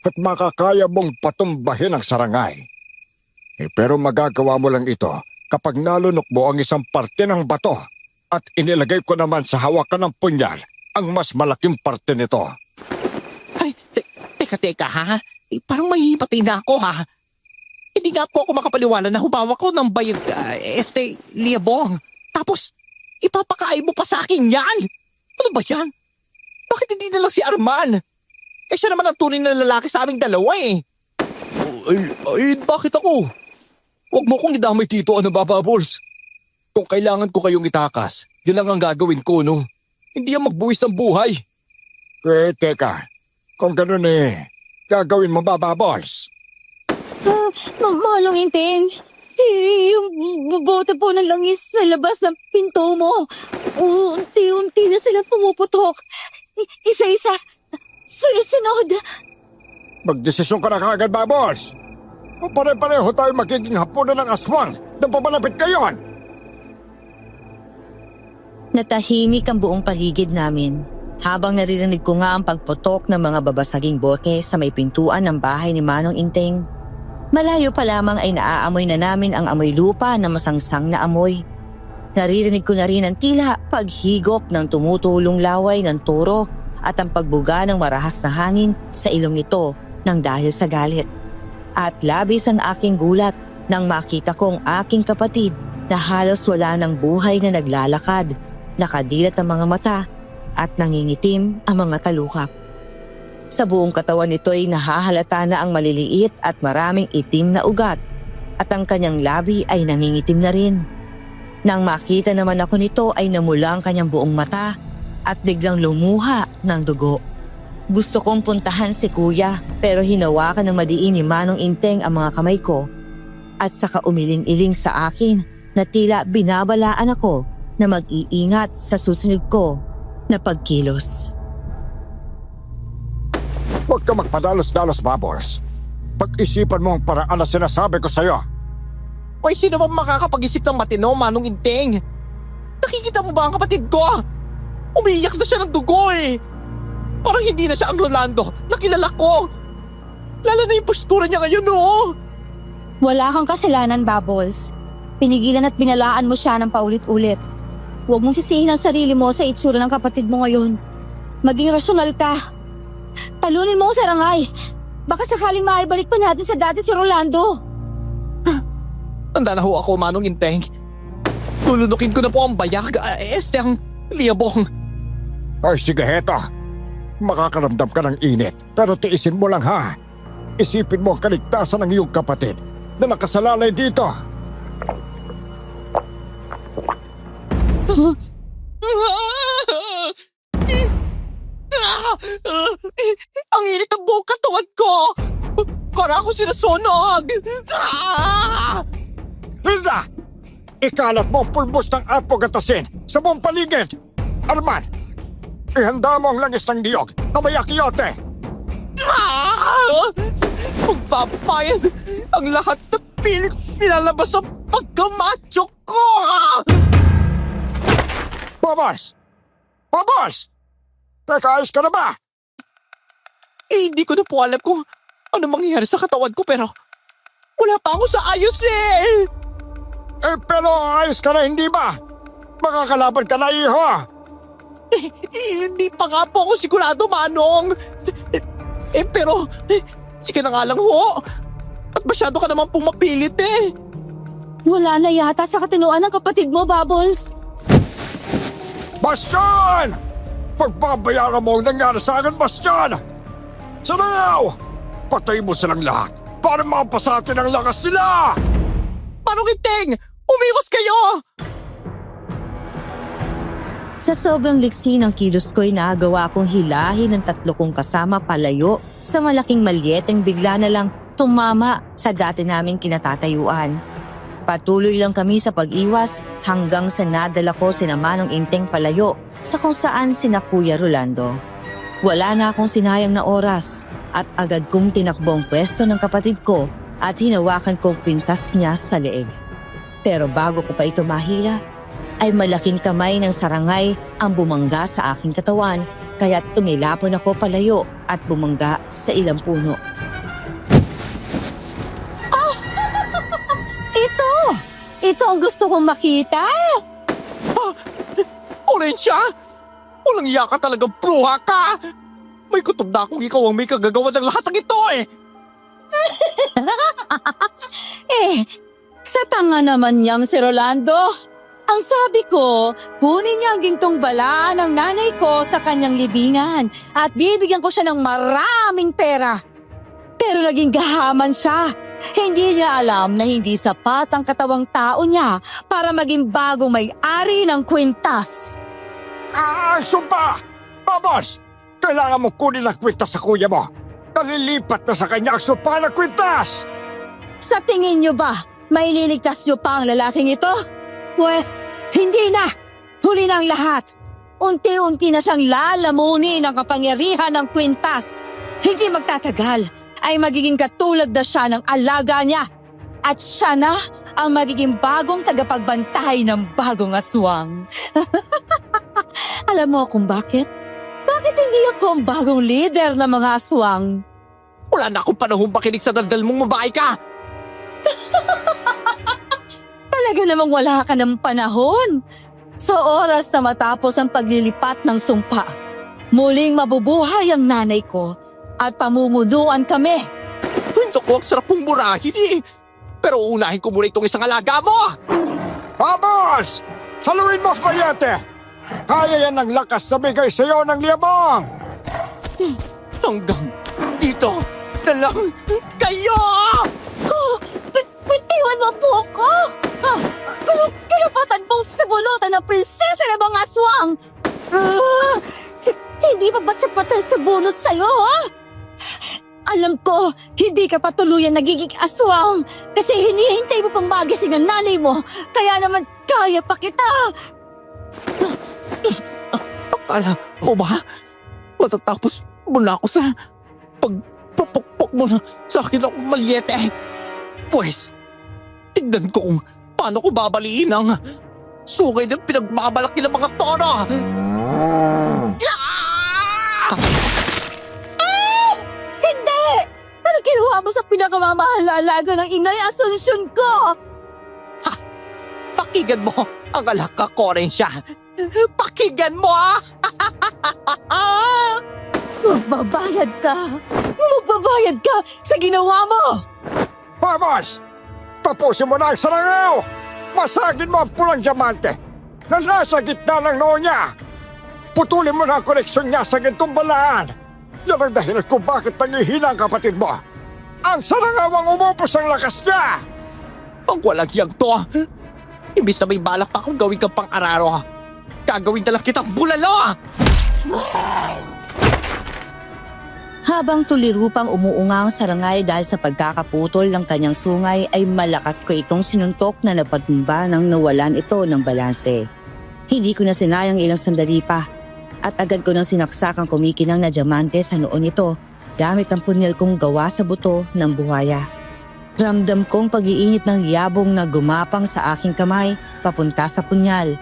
At makakaya mong patumbahin ang sarangay. Pero magagawa mo lang ito kapag nalunok mo ang isang parte ng bato at inilagay ko naman sa hawakan ng punyal ang mas malaking parte nito. Ay, teka ha? Parang mahihipatay na ako ha? Hindi nga po ako makapaniwala na humawak ko ng bayag, liyabong. Tapos, ipapakain mo pa sa akin yan? Ano ba yan? Bakit hindi na lang si Arman? Siya naman ang tunay na lalaki sa aming dalawa eh. Ay, bakit ako? Huwag mo kong idamay dito, ano ba, Bubbles? Kung kailangan ko kayong itakas, yun lang ang gagawin ko, no? Hindi yan magbuwis ng buhay. Teka. Kung ganun gagawin mo ba, Bubbles? Manong Inting, yung bote po ng langis sa labas ng pinto mo. Unti-unti na sila pumuputok. Isa-isa. Sunod-sunod. Magdesisyon ka na kagad, Bubbles. O pare-pareho tayo magiging hapunan ng aswang nang pamalapit kayon. Natahimik ang buong paligid namin habang naririnig ko nga ang pagputok ng mga babasaging bote sa may pintuan ng bahay ni Manong Inting. Malayo pa lamang ay naaamoy na namin ang amoy lupa na masangsang na amoy. Naririnig ko na rin ang tila paghigop ng tumutulong laway ng toro at ang pagbuga ng marahas na hangin sa ilong nito nang dahil sa galit. At labis ang aking gulat nang makita kong aking kapatid na halos wala ng buhay na naglalakad, nakadilat ang mga mata at nangingitim ang mga talukap. Sa buong katawan nito ay nahahalata na ang maliliit at maraming itim na ugat at ang kanyang labi ay nangingitim na rin. Nang makita naman ako nito ay namula ang kanyang buong mata at biglang lumuha ng dugo. Gusto kong puntahan si kuya pero hinawakan ng madiin ni Manong Inteng ang mga kamay ko at saka umiling-iling sa akin na tila binabalaan ako na mag-iingat sa susunod ko na pagkilos. Huwag ka magpadalos-dalos, Bubbles. Pag-isipan mo ang paraan na sinasabi ko sa'yo. Hoy, sino bang makakapag-isip ng matino, Manong Inteng? Nakikita mo ba ang kapatid ko? Umiiyak na siya ng dugo eh. Parang hindi na siya ang Rolando na kilala ko. Lalo na yung postura niya ngayon, no? Wala kang kasalanan, Bubbles. Pinigilan at binalaan mo siya ng paulit-ulit. Huwag mong sisihin ang sarili mo sa itsura ng kapatid mo ngayon. Maging rasyonal ka. Talunin mo ang sarangay. Baka sakaling maibalik pa natin sa dati si Rolando. Tanda na ho ako, Manong Inteng. Lulunukin ko na po ang bayag, ang liyabong. Ay sige, heto. Makakaramdam ka ng init, pero tiisin mo lang ha. Isipin mo ang kaligtasan ng iyong kapatid na nakasalalay dito. Ang init ng buong katawan ko! Para ako sinusunog! Hilda! Ikalat mo ang pulbos ng apog at asin sa buong paligid! Arman! Ihanda mo ang langis ng niyog na may akyote! Magpapayad ang lahat ng pilit nilalabas sa pagkamacho ko! Babas! Babas! Teka, ayos ka na ba? Hindi ko na po alam kung ano mangyayari sa katawan ko pero wala pa ako sa ayos eh! Pero ayos ka na, hindi ba? Makakalaban ka na, iho! Hindi pa nga po ako sigurado, Manong! Pero sige na nga lang ho! At masyado ka naman pong mapilit eh! Wala na yata sa katinuan ng kapatid mo, Bubbles. Bastion! Pagbabayaran mo ang nangyari sa akin, Bastion! Sanayaw! Patay mo silang lahat para mapasatin ang lakas nila! Manong Inteng! Umiwas kayo! Sa sobrang liksi ng kilos ko'y nagawa kong hilahin ng 3 kong kasama palayo sa malaking malyeteng bigla na lang tumama sa dati naming kinatatayuan. Patuloy lang kami sa pag-iwas hanggang sa nadala ko sina Manong Inteng palayo sa kung saan sina Kuya Rolando. Wala na akong sinayang na oras at agad kong tinakbo ang pwesto ng kapatid ko at hinawakan kong pintas niya sa leeg. Pero bago ko pa ito mahila, ay malaking kamay ng sarangay ang bumangga sa aking katawan kaya tumilapon ako palayo at bumangga sa ilang puno. Ito ang gusto kong makita. Olensia! Walang iya ka talagang bruha ka! May kutob na akong ikaw ang may kagagawa ng lahat ng ito eh! Sa tanga naman niyang si Rolando. Ang sabi ko, kunin niya ang gintong bala ng nanay ko sa kanyang libingan at bibigyan ko siya ng maraming pera. Pero naging gahaman siya. Hindi niya alam na hindi sapat ang katawang tao niya para maging bagong may-ari ng kwintas. Sumpa! Babos! Kailangan mo kunin ang kwintas sa kuya mo. Nalilipat na sa kanya ang sumpa ng kwintas! Sa tingin niyo ba, may liligtas niyo pa ang lalaking ito? Pwes, hindi na! Huli na ang lahat! Unti-unti na siyang lalamunin ang kapangyarihan ng kwintas. Hindi magtatagal ay magiging katulad na siya ng alaga niya. At siya na ang magiging bagong tagapagbantay ng bagong aswang. Alam mo kung bakit? Bakit hindi ako ang bagong leader ng mga aswang? Wala na akong panahon makinig sa daldal mong babae ka! Talaga namang wala ka ng panahon. Sa oras na matapos ang paglilipat ng sumpa, muling mabubuhay ang nanay ko at pamumunuan kami. Ay, naku, ang sarap pong murahin eh. Pero unahin ko muna itong isang alaga mo! Babos! Saluin mo, Payete! Kaya yan ng lakas na bigay sa'yo ng liyabang! Hanggang dito na lang kayo! Bitiwan mo po ko! Anong kinapatan mong sabunutan ng prinsesa ng mga aswang? Hindi pa ba sapat ang sabunot sa'yo, ha? Alam ko, hindi ka pa tuluyan nagiging aswang kasi hinihintay mo pang magising ang nanay mo. Kaya naman kaya pa kita. Akala mo ba? Matatapos mo na ako sa pagpupukpok mo sa akin ng malyete. Pues, tignan ko kung paano ko babaliin ang sungay ng pinagmamalaki ng mga toro. Hindi! Ano kinuha mo sa pinakamamahal na alaga ng inay Asunsyon ko? Pakinggan mo ang alaka ko rin siya. Pakinggan mo ah! Magbabayad ka! Magbabayad ka sa ginawa mo! Babos! Tapusin mo na ang sarangaw! Masagin mo ang pulang diamante na nasa gitna ng noo niya! Putulin mo na ang koneksyon niya sa gintong balaan! Yan ang dahilan kung bakit nangihina ang kapatid mo! Ang sarangaw ang umupos ang lakas niya! Ang walang hiyang to! Imbis na may balak pa akong gawin kang pang-araro, gagawin na lang kitang bulalo! Habang tulirupang umuunga ang sarangay dahil sa pagkakaputol ng kanyang sungay ay malakas ko itong sinuntok na napatumba nang nawalan ito ng balanse. Hindi ko na sinayang ilang sandali pa at agad ko nang sinaksak ang kumikinang na diamante sa noo nito gamit ang punyal kong gawa sa buto ng buhaya. Ramdam kong pag-iinit ng liyabong na gumapang sa aking kamay papunta sa punyal.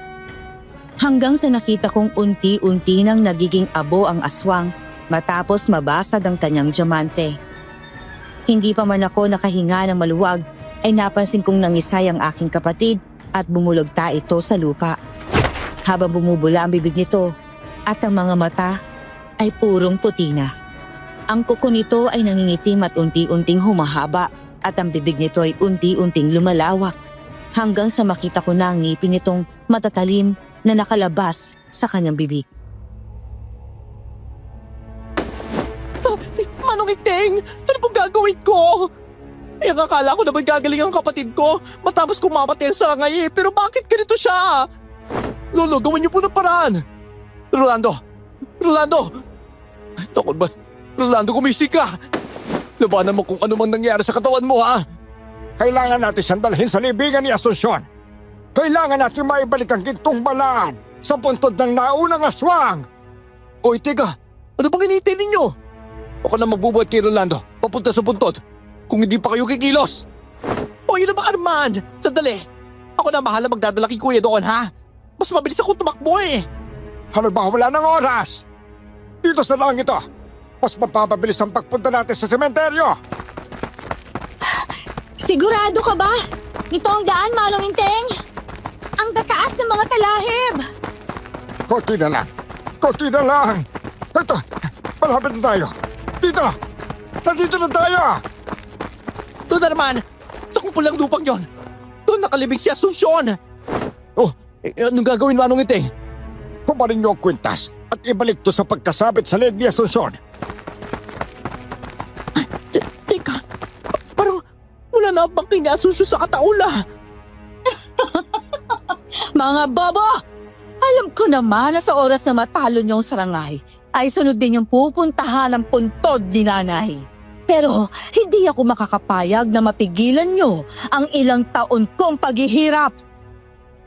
Hanggang sa nakita kong unti-unti nang nagiging abo ang aswang matapos mabasag ang kanyang diamante. Hindi pa man ako nakahinga ng maluwag ay napansin kong nangisay ang aking kapatid at bumulagta ito sa lupa. Habang bumubula ang bibig nito at ang mga mata ay purong puti na. Ang kuko nito ay nangingitim at unti-unting humahaba at ang bibig nito ay unti-unting lumalawak hanggang sa makita ko na ang ngipin nitong matatalim na nakalabas sa kanyang bibig. Manong Iting! Ano pong gagawin ko? Eh, akala ko naman gagaling ang kapatid ko matapos kumamatay ang sarangay eh. Pero bakit ganito siya? Lolo, gawin niyo po ng paraan. Rolando! Rolando! Naku ba? Rolando, gumising ka! Labanan mo kung ano mang nangyari sa katawan mo, ha? Kailangan natin siyang dalhin sa libingan ni Asunsyon. Kailangan natin maibalik ang gintong balaan sa puntod ng naunang aswang. Oy, teka! Ano pang hinihintay ninyo? Ako na magbubuhat kay Rolando papunta sa puntod kung hindi pa kayo kikilos. O yun na ba, Arman? Sandali! Ako na bahala magdadala kay Kuya doon, ha? Mas mabilis ako tumakbo eh. Ano ba, wala ng oras? Dito sa lang ito, mas mapapabilis ang pagpunta natin sa sementeryo. Sigurado ka ba? Ito ang daan, Manong Inteng? Ang tataas ng mga talahib! Konti na lang. Konti na lang. Ito, malapit na tayo. Dito! Nandito na tayo! Doon na naman! Sa kumpulang lupang yon! Doon nakalibing si Asunsyon! Oh, anong gagawin, Manong Iting? Kumarin niyo ang kwintas at ibalik to sa pagkasabit sa leg ni Asunsyon. Teka, parang wala na bang kay ni Asunsyon sa kataula? Mga bobo! Alam ko naman na sa oras na matalo niyong sarangay, ay sunod din yung pupuntahan ng puntod ni nanay. Pero hindi ako makakapayag na mapigilan niyo ang ilang taon kong paghihirap.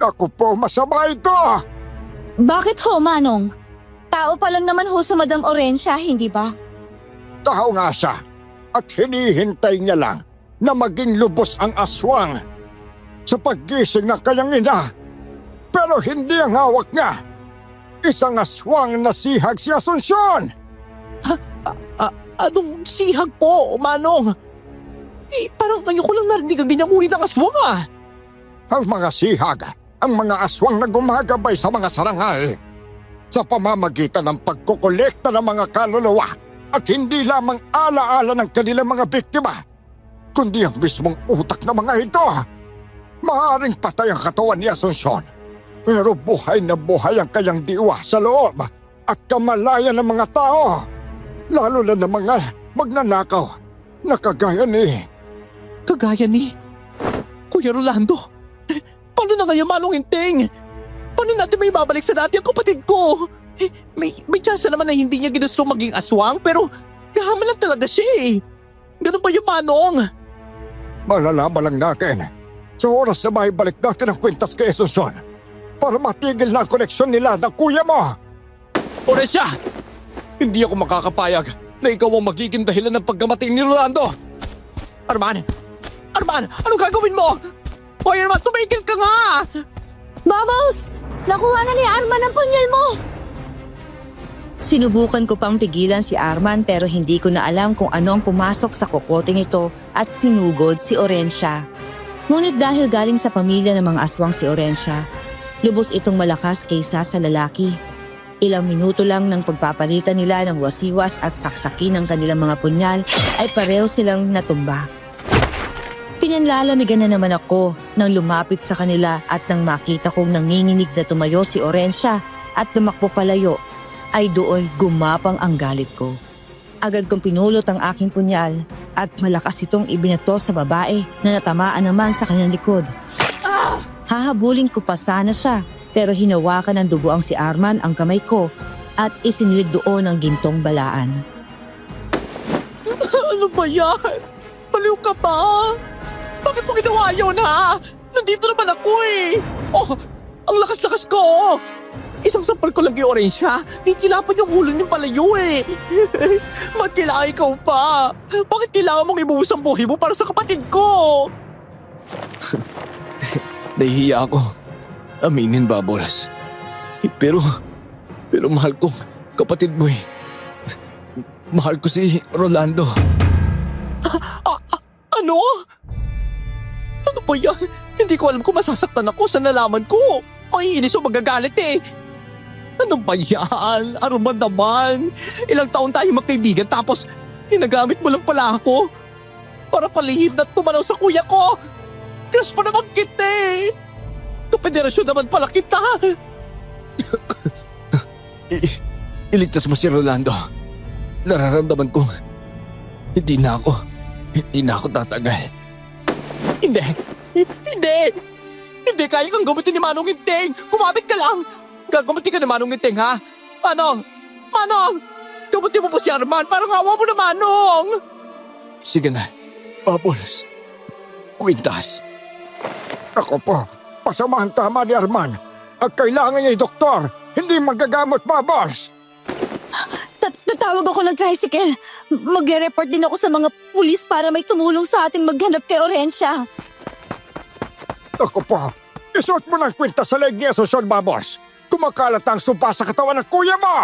Ako po, masama ito! Bakit ho, Manong? Tao pa lang naman ho sa Madam Orencia, hindi ba? Tao nga siya at hinihintay niya lang na maging lubos ang aswang sa paggising ng kanyang ina. Pero hindi ang hawak niya. Isang aswang na sihag si Asunsyon! Anong sihag po, Manong? Parang ngayon ko lang narinig ang dinamuri ng aswang ah. Ang mga sihag, ang mga aswang na gumagabay sa mga sarangay. Sa pamamagitan ng pagkukolekta ng mga kaluluwa at hindi lamang alaala ng kanilang mga biktima, kundi ang mismong utak ng mga ito. Maaaring patay ang katawan ni Asuncion, pero buhay na buhay ang kanyang diwa sa loob at kamalayan ng mga tao, lalo na ng mga magnanakaw na kagaya ni... Kagaya ni Kuya Rolando. Paano na ngayon, Manong Inting? Paano natin may babalik sa dati ang kapatid ko? May chance naman na hindi niya ginusto maging aswang, pero gahaman lang talaga siya eh. Ganun ba yung Manong? Malalaman lang natin sa oras na maibalik natin ang kwintas kay Asuncion para matigil na ang koneksyon nila ng kuya mo. Oresya! Hindi ako makakapayag na ikaw ang magiging dahilan ng pagkamatay ni Rolando. Arman! Arman! Ano gagawin mo? Hoy Arman, tumigil ka nga! Bubbles! Nakuha na ni Arman ang punyal mo! Sinubukan ko pang pigilan si Arman pero hindi ko na alam kung ano ang pumasok sa kokoting ito at sinugod si Orencia. Ngunit dahil galing sa pamilya ng mga aswang si Orencia, lubos itong malakas kaysa sa lalaki. Ilang minuto lang ng pagpapalitan nila ng wasiwas at saksakin ng kanilang mga punyal ay pareho silang natumba. Pinanlalamigan na naman ako nang lumapit sa kanila at nang makita kong nanginginig na tumayo si Orencia at lumakbo palayo, ay dooy gumapang ang galit ko. Agad kong pinulot ang aking punyal at malakas itong ibinato sa babae na natamaan naman sa kanyang likod. Hahabulin ko pa sana siya pero hinawakan ng dugo ang si Arman ang kamay ko at isinilid doon ang gintong balaan. Ano ba yan? Baliw ka ba? Bakit mo ginawa yun ha? Nandito naman ako eh. Oh, ang lakas-lakas ko. Isang sampal ko lang kay Orencia. Titilapan yung ulo niyong palayo eh. Ba't kailangan ikaw pa? Bakit kailangan mong ibuhos ang buhay mo para sa kapatid ko? Nahihiya ako. Aminin, Bubbles. Pero mahal kong kapatid mo eh. Mahal ko si Rolando. Ano? Ano ba yan? Hindi ko alam kung masasaktan ako sa nalaman ko. Ay, inis o magagalit eh. Ano ba yan? Arman naman. Ilang taon tayo magkaibigan tapos ginagamit mo lang pala ako para palihim na tumanaw sa kuya ko. Crush pa naman kita eh. Kapederasyon naman pala kita. Iligtas mo si Rolando. Nararamdaman kong hindi na ako tatagal. Hindi. Hindi kaya kang gamitin ni Manong Inting. Kumapit ka lang. Gagamitin ka ni Manong Inting ha? Manong! Gamitin mo po si Arman. Parang awa mo na Manong. Sige na, Bubbles. Kwintas. Ako po, pasamahan tama ni Arman. Ang kailangan niya ay doktor, hindi magagamot, Bubbles. Tatawag ako ng tricycle. Magre-report din ako sa mga pulis para may tumulong sa atin maghanap kay Orencia. Ako po, isuot mo ng kwintas sa leg ni Asuncion, Bubbles. Kumakalat ang sumpa sa katawan ng kuya mo!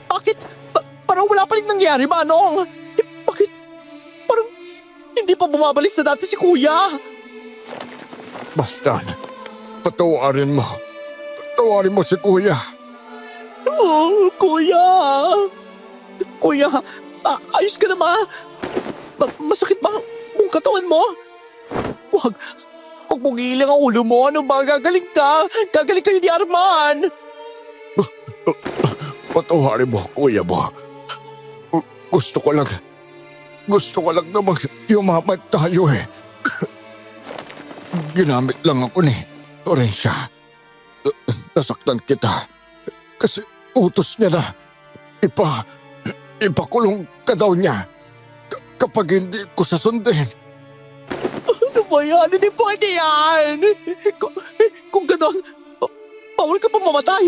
Bakit? Parang wala pa rin nangyari, Manong. Bakit? Parang hindi pa bumabalik sa dati si Kuya. Basta, patawarin mo. Patawarin mo si kuya. Oh, Kuya. Kuya, ayos ka na ba? Masakit ba ang katawan mo? Huwag mong iilang ang ulo mo. Ano ba? Gagaling ka. Gagaling kayo ni Arman. Patawarin mo, kuya mo. Gusto ko lang na yumamat tayo eh. Ginamit lang ako ni Orencia. Nasaktan kita. Kasi utos niya na ipakulong ka daw niya kapag hindi ko sasundin. Ano ba yan? Hindi pwede yan. Kung gano'n, bawal ka pa mamatay.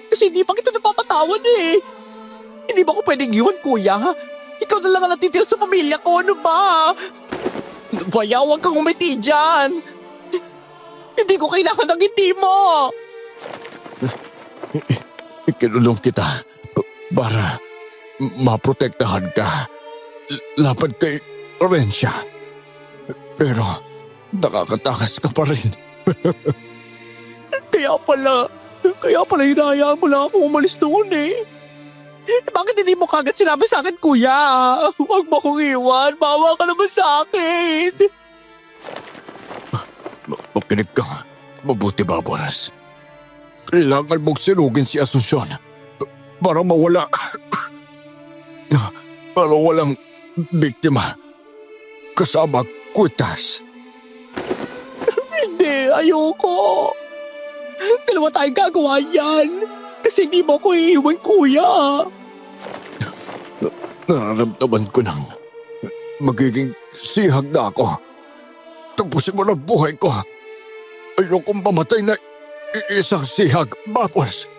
Kasi hindi pa kita napapatawad eh. Hindi ba ako pwedeng iwan, Kuya? Ikaw na lang ang natitira sa pamilya ko. Ano ba? Ano ba yan? Huwag kang umiti dyan. Hindi ko kailangan ng ngiti mo. Ikinulong kita para maprotektahan ka laban kay Orencia. Pero nakakatakas ka pa rin. Kaya pala hinahayaan mo lang ako umalis doon eh. Bakit hindi mo kagad sinabi sa akin, kuya? Huwag mo akong iwan. Bawa ka naman sa akin. Makinig ka. Mabuti, Bubbles. Kailangan mong sinugin si Asuncion para mawala. Para walang biktima. Kasama Kwitas. Hindi, ayoko. Dalawa tayong gagawa yan. Kasi hindi mo ako iiwan, kuya. Nararamdaman ko nang magiging sihag na ako. Tapusin mo ng buhay ko. Ayokong pamatay na isang sihag, Bubbles.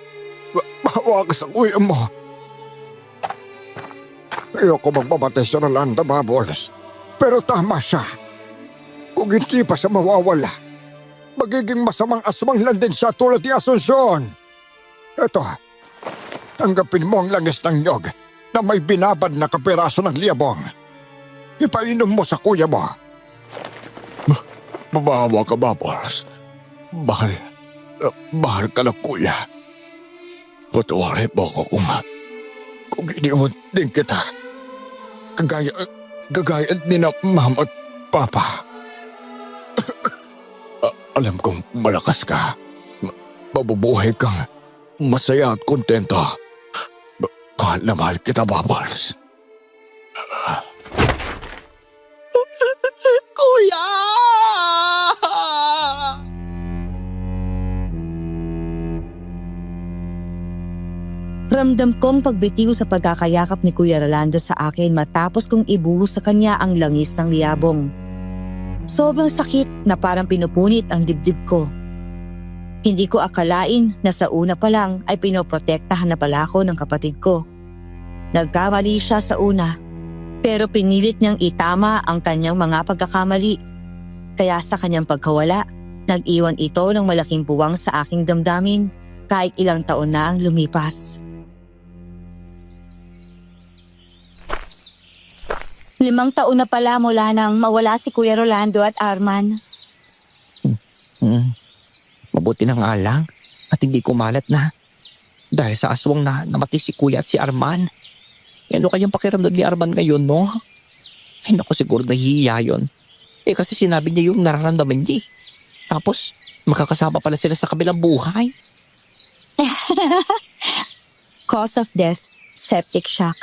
Bawa ka sa kuya mo. Ayoko magpamatay sa Rolanda, Bubbles. Pero tama siya. Kung hindi pa siya mawawala, magiging masamang aswang lang din siya tulad ni Asuncion. Eto, tanggapin mo ang langis ng nyog na may binabad na kapiraso ng liyabong. Ipainom mo sa kuya mo. Mabawa ka, Bubbles. Bahal ka na, kuya. Patawarin mo ako kung iniwan din kita. Kagaya ni na mama at papa. Alam kong malakas ka. Mabubuhay kang masaya at kontento. Mahal na mahal kita, Bubbles. Kuya! Ramdam kong pagbitiw sa pagkakayakap ni Kuya Rolando sa akin matapos kong ibuhos sa kanya ang langis ng liyabong. Sobrang sakit na parang pinupunit ang dibdib ko. Hindi ko akalain na sa una pa lang ay pinoprotektahan na pala ako ng kapatid ko. Nagkamali siya sa una, pero pinilit niyang itama ang kanyang mga pagkakamali. Kaya sa kanyang pagkawala, nag-iwan ito ng malaking puwang sa aking damdamin kahit ilang taon na ang lumipas. 5 taon na pala mula nang mawala si Kuya Rolando at Arman. Mabuti na nga lang at hindi kumalat na. Dahil sa aswang na namatay si Kuya at si Arman. Ano kayang pakiramdam ni Arman ngayon, no? Ay naku, siguro nahihiya yun. Kasi sinabi niya yung nararamdaman niya. Tapos, makakasama pala sila sa kabilang buhay. Cause of death, septic shock.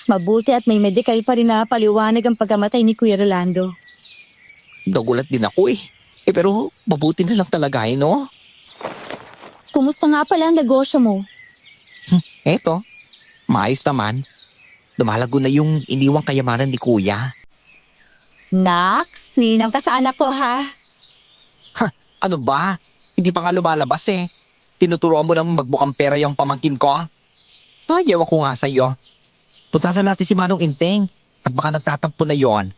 Mabuti at may medical pa rin na paliwanag ang pagkamatay ni Kuya Rolando. Nagulat din ako pero mabuti na lang talaga no? Kumusta nga pala ang negosyo mo? Eto, maayos naman. Dumalago na yung iniwang kayamanan ni Kuya. Nax, ninang ka sa anak ko ha. Ano ba? Hindi pa nga lumalabas Tinuturoan mo ng magbukang pera yung pamangkin ko. Ayaw ako nga sa'yo. Puntahan natin si Manong Inteng at baka nagtatampo na yon.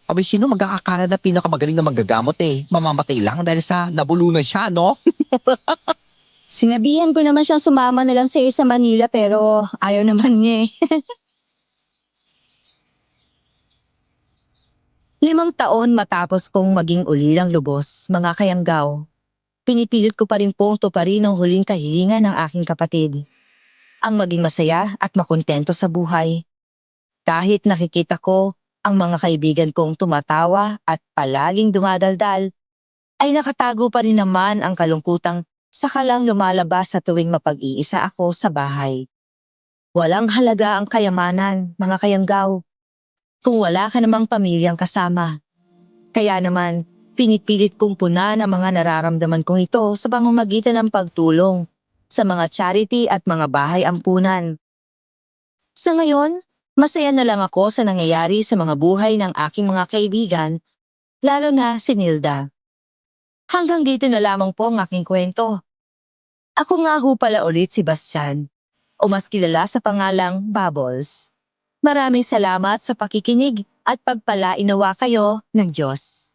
Abay, sino magkakakala na pinakamagaling na magagamot Mamamatay lang dahil sa nabulunan siya, no? Sinabihan ko naman siyang sumama na lang sa Manila pero ayaw naman niya 5 taon matapos kong maging ulilang lubos, mga kayanggaw. Pinipilit ko pa rin pong tuparin ang huling kahilingan ng aking kapatid. Ang maging masaya at makontento sa buhay. Kahit nakikita ko ang mga kaibigan kong tumatawa at palaging dumadaldal, ay nakatago pa rin naman ang kalungkutang saka lang lumalabas sa tuwing mapag-iisa ako sa bahay. Walang halaga ang kayamanan, mga kayanggaw, kung wala ka namang pamilyang kasama. Kaya naman, pinipilit kong punan ang mga nararamdaman kong ito sa pamamagitan ng pagtulong sa mga charity at mga bahay ampunan. Sa ngayon, masaya na lang ako sa nangyayari sa mga buhay ng aking mga kaibigan, lalo na si Nilda. Hanggang dito na lamang po ang aking kwento. Ako nga ho pala ulit si Bastian, o mas kilala sa pangalang Bubbles. Maraming salamat sa pakikinig at pagpalainawa kayo ng Diyos.